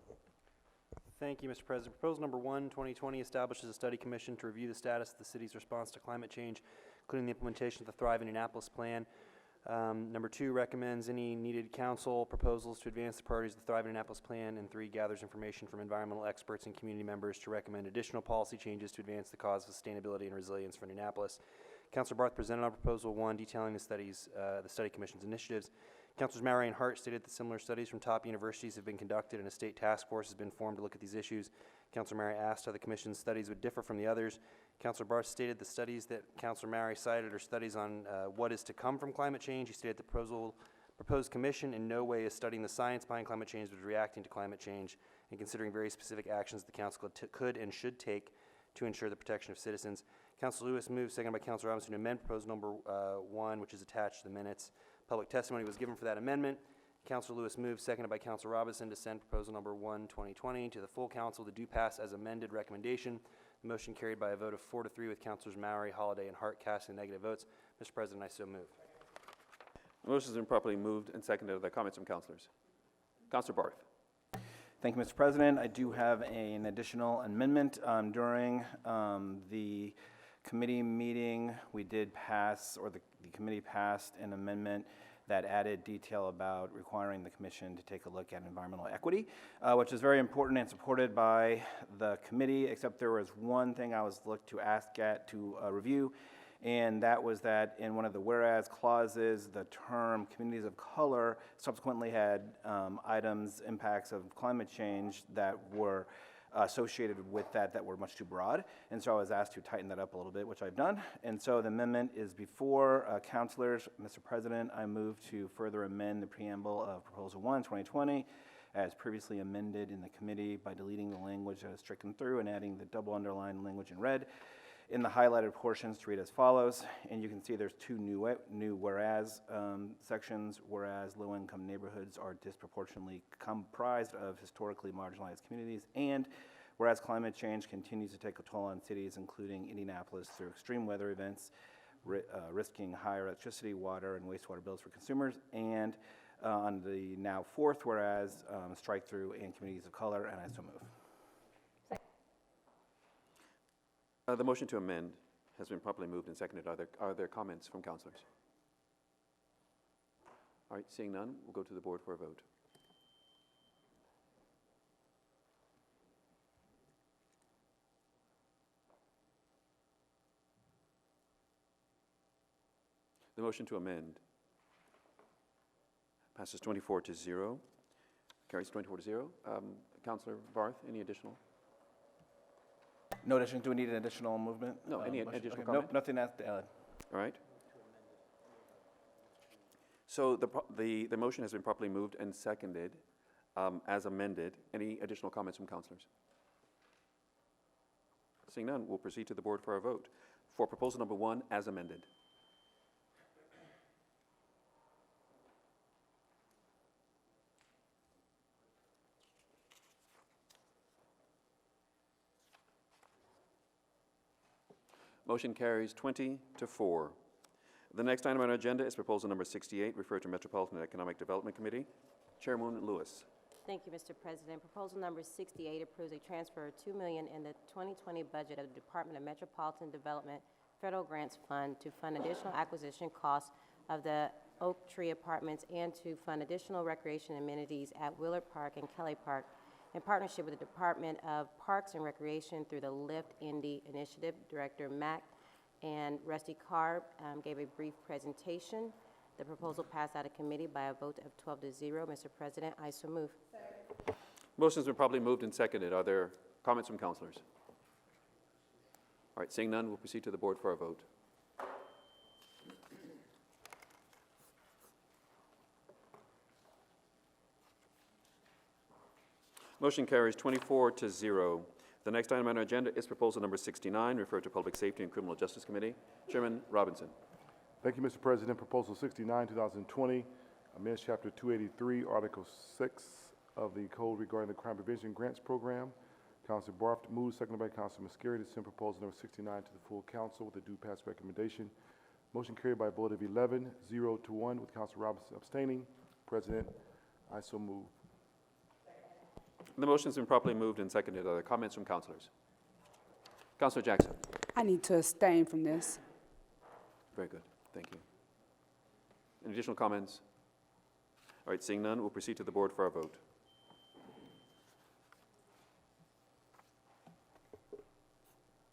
Speaker 13: Thank you, Mr. President. Proposal number 1, 2020, establishes a study commission to review the status of the city's response to climate change, including the implementation of the Thrive Indianapolis Plan. Number 2, recommends any needed council proposals to advance the priorities of the Thrive Indianapolis Plan. And 3, gathers information from environmental experts and community members to recommend additional policy changes to advance the cause of sustainability and resilience for Indianapolis. Councilor Barth presented on Proposal 1, detailing the study commission's initiatives. Councilors Mowry and Hart stated that similar studies from top universities have been conducted and a state task force has been formed to look at these issues. Councilor Mowry asked how the commission's studies would differ from the others. Councilor Barth stated the studies that Councilor Mowry cited are studies on what is to come from climate change. He stated the proposed commission in no way is studying the science behind climate change, but is reacting to climate change and considering very specific actions the council could and should take to ensure the protection of citizens. Councilor Lewis moved, seconded by Councilor Robinson, to amend proposal number 1, which is attached to the minutes. Public testimony was given for that amendment. Councilor Lewis moves, seconded by Councilor Robinson, to send proposal number 1, 2020 to the full council to do pass as amended recommendation. The motion carried by a vote of 4 to 3 with Councilors Maury, Holliday, and Hart casting negative votes. Mr. President, I so move.
Speaker 1: The motion has been properly moved and seconded. Are there comments from councilors? Councilor Barth.
Speaker 4: Thank you, Mr. President. I do have an additional amendment. During the committee meeting, we did pass, or the committee passed an amendment that added detail about requiring the commission to take a look at environmental equity, which is very important and supported by the committee, except there was one thing I was looked to ask at to review, and that was that in one of the whereas clauses, the term communities of color subsequently had items, impacts of climate change that were associated with that were much too broad. And so I was asked to tighten that up a little bit, which I've done. And so the amendment is before councilors. Mr. President, I move to further amend the preamble of Proposal 1, 2020, as previously amended in the committee by deleting the language that is stricken through and adding the double underlined language in red in the highlighted portions to read as follows. And you can see there's two new whereas sections. Whereas low-income neighborhoods are disproportionately comprised of historically marginalized communities, and whereas climate change continues to take a toll on cities, including Indianapolis, through extreme weather events, risking higher electricity, water, and wastewater bills for consumers, and on the now fourth whereas, strike through and communities of color, and I so move.
Speaker 1: The motion to amend has been properly moved and seconded. Are there comments from councilors? All right, seeing none, we'll go to the board for a vote. The motion to amend passes 24-0, carries 24-0. Councilor Barth, any additional?
Speaker 4: No addition. Do we need an additional movement?
Speaker 1: No, any
Speaker 4: motion?
Speaker 1: additional
Speaker 4: Okay.
Speaker 1: comment?
Speaker 4: Nope, nothing else to add.
Speaker 1: All right. So the motion has been properly moved and seconded as amended. Any additional comments from councilors? Seeing none, we'll proceed to the board for a vote. For proposal number 1 as amended. Motion carries 20-4. The next item on our agenda is proposal number 68, referred to Metropolitan Economic Development Committee. Chairwoman Lewis.
Speaker 18: Thank you, Mr. President. Proposal number 68 approves a transfer of $2 million in the 2020 budget of the Department of Metropolitan Development Federal Grants Fund to fund additional acquisition costs of the Oak Tree Apartments and to fund additional recreation amenities at Willard Park and Kelly Park in partnership with the Department of Parks and Recreation through the Lift Indy Initiative. Director Mack and Rusty Carr gave a brief presentation. The proposal passed out of committee by a vote of 12-0. Mr. President, I so move.
Speaker 1: Motion has been properly moved and seconded. Are there comments from councilors? All right, seeing none, we'll proceed to the board for a vote. Motion carries 24-0. The next item on our agenda is proposal number 69, referred to Public Safety and Criminal Justice Committee. Chairman Robinson.
Speaker 17: Thank you, Mr. President. Proposal 69, 2020, amends Chapter 283, Article 6 of the Code regarding the Crime Prevention Grants Program. Councilor Barth moves, seconded by Councilor Mosquera, to send proposal number 69 to the full council with a due pass recommendation. Motion carried by a vote of 11-0 to 1, with Councilor Robinson abstaining. President, I so move.
Speaker 1: The motion has been properly moved and seconded. Are there comments from councilors? Councilor Jackson.
Speaker 11: I need to abstain from this.
Speaker 1: Very good. Thank you. Any additional comments? All right, seeing none, we'll proceed to the board for our vote.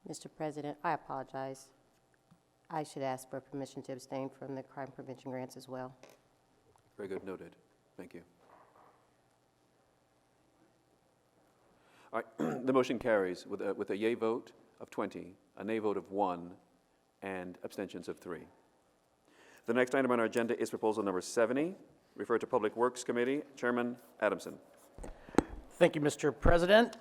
Speaker 18: Mr. President, I apologize. I should ask for permission to abstain from the crime prevention grants as well.
Speaker 1: Very good, noted. Thank you. All right, the motion carries with a yea vote of 20, a nay vote of 1, and abstentions of 3. The next item on our agenda is proposal number 70, referred to Public Works Committee. Chairman Adamson.
Speaker 16: Thank you, Mr. President.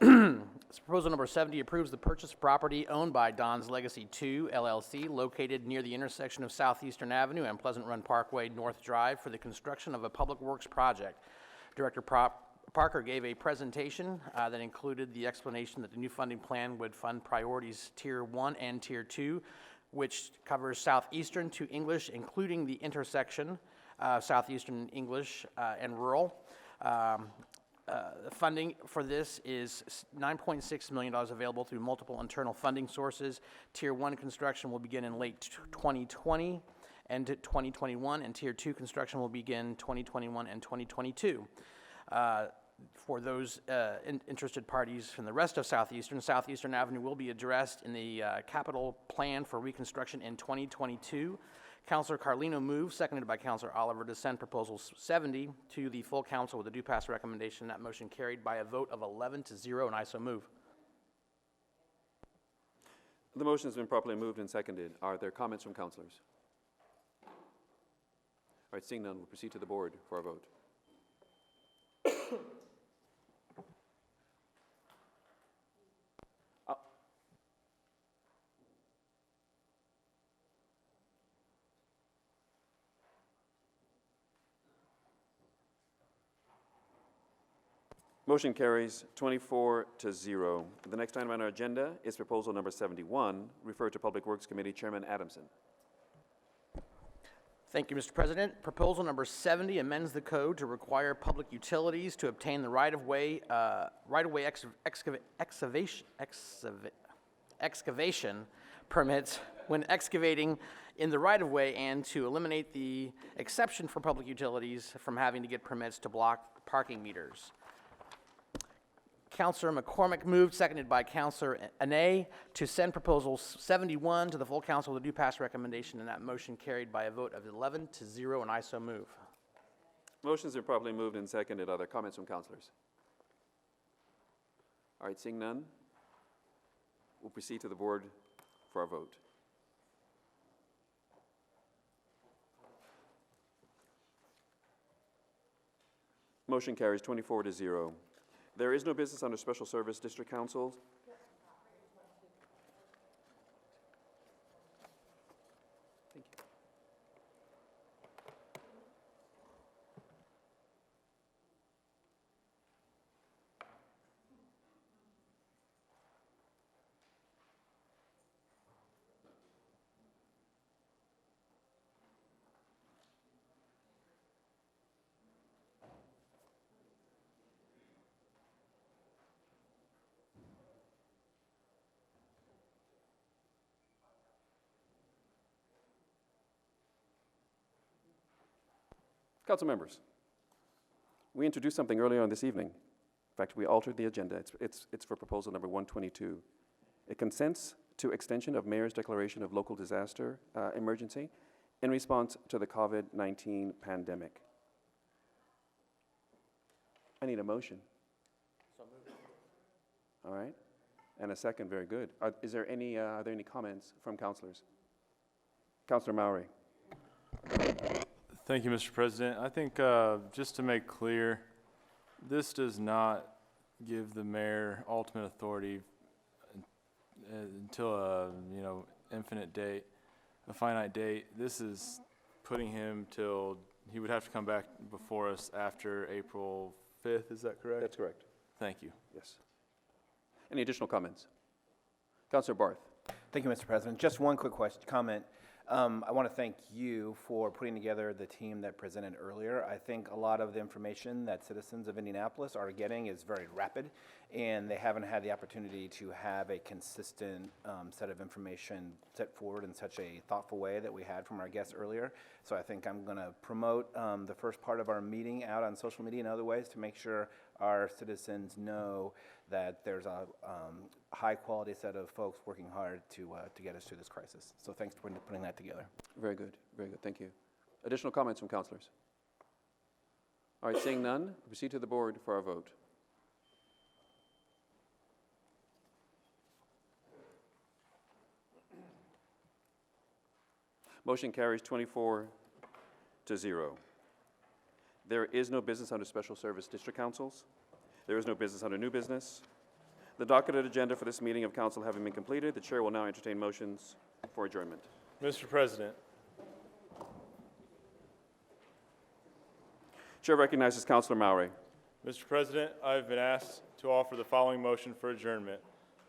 Speaker 16: Proposal number 70 approves the purchase of property owned by Don's Legacy 2 LLC located near the intersection of Southeastern Avenue and Pleasant Run Parkway North Drive for the construction of a public works project. Director Parker gave a presentation that included the explanation that the new funding plan would fund priorities Tier 1 and Tier 2, which covers Southeastern to English, including the intersection Southeastern English and rural. The funding for this is $9.6 million available through multiple internal funding sources. Tier 1 construction will begin in late 2020 and 2021, and Tier 2 construction will begin 2021 and 2022. For those interested parties from the rest of Southeastern Avenue will be addressed in the capital plan for reconstruction in 2022. Councilor Carlino moves, seconded by Councilor Oliver, to send Proposal 70 to the full council with a do pass recommendation. That motion carried by a vote of 11-0, and I so move.
Speaker 1: The motion has been properly moved and seconded. Are there comments from councilors? All right, seeing none, we'll proceed to the board for a vote. Motion carries 24-0. The next item on our agenda is proposal number 71, referred to Public Works Committee, Chairman Adamson.
Speaker 16: Thank you, Mr. President. Proposal number 70 amends the code to require public utilities to obtain the right-of-way excavation permits when excavating in the right-of-way, and to eliminate the exception for public utilities from having to get permits to block parking meters. Councilor McCormick moved, seconded by Councilor Anay, to send Proposal 71 to the full council with a do pass recommendation, and that motion carried by a vote of 11-0, and I so move.
Speaker 1: Motions are properly moved and seconded. Are there comments from councilors? All right, seeing none, we'll proceed to the board for our vote. Motion carries 24-0. There is no business under Special Service District Councils. Thank you. Council members, we introduced something earlier on this evening. In fact, we altered the agenda. It's for proposal number 122. It consents to extension of Mayor's declaration of local disaster emergency in response to the COVID-19 pandemic. I need a motion. So moved. All right, and a second. Very good. Are there any comments from councilors? Councilor Mowry.
Speaker 21: Thank you, Mr. President. I think just to make clear, this does not give the mayor ultimate authority until a infinite date, a finite date. This is putting him till he would have to come back before us after April 5th. Is that correct?
Speaker 1: That's correct.
Speaker 21: Thank you.
Speaker 1: Yes. Any additional comments? Councilor Barth.
Speaker 4: Thank you, Mr. President. Just one quick comment. I want to thank you for putting together the team that presented earlier. I think a lot of the information that citizens of Indianapolis are getting is very rapid, and they haven't had the opportunity to have a consistent set of information set forward in such a thoughtful way that we had from our guests earlier. So I think I'm going to promote the first part of our meeting out on social media and other ways to make sure our citizens know that there's a high-quality set of folks working hard to get us through this crisis. So thanks for putting that together.
Speaker 1: Very good. Very good. Thank you. Additional comments from councilors? All right, seeing none, we'll proceed to the board for our vote. Motion carries 24-0. There is no business under Special Service District Councils. There is no business under new business. The docketed agenda for this meeting of council having been completed, the chair will now entertain motions for adjournment.
Speaker 21: Mr. President,
Speaker 1: Chair recognizes Councilor Maury.
Speaker 21: Mr. President, I have been asked to offer the following motion for adjournment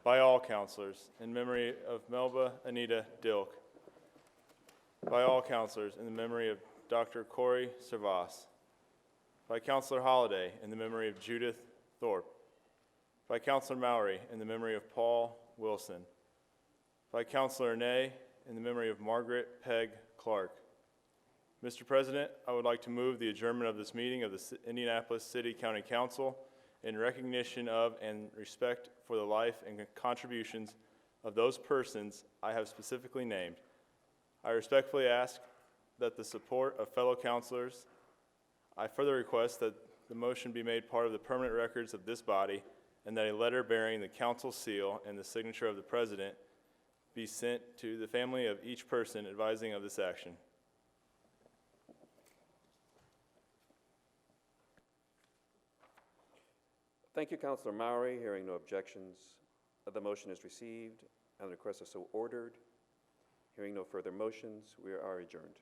Speaker 21: by all councilors in memory of Melba Anita Dilk. By all councilors in the memory of Dr. Corey Servas. By Councilor Holliday in the memory of Judith Thorpe. By Councilor Maury in the memory of Paul Wilson. By Councilor Ney in the memory of Margaret Peg Clark. Mr. President, I would like to move the adjournment of this meeting of the Indianapolis City County Council in recognition of and respect for the life and contributions of those persons I have specifically named. I respectfully ask that the support of fellow councilors. I further request that the motion be made part of the permanent records of this body and that a letter bearing the council seal and the signature of the president be sent to the family of each person advising of this action.
Speaker 1: Thank you, Councilor Maury. Hearing no objections, the motion is received and the request is so ordered. Hearing no further motions, we are adjourned.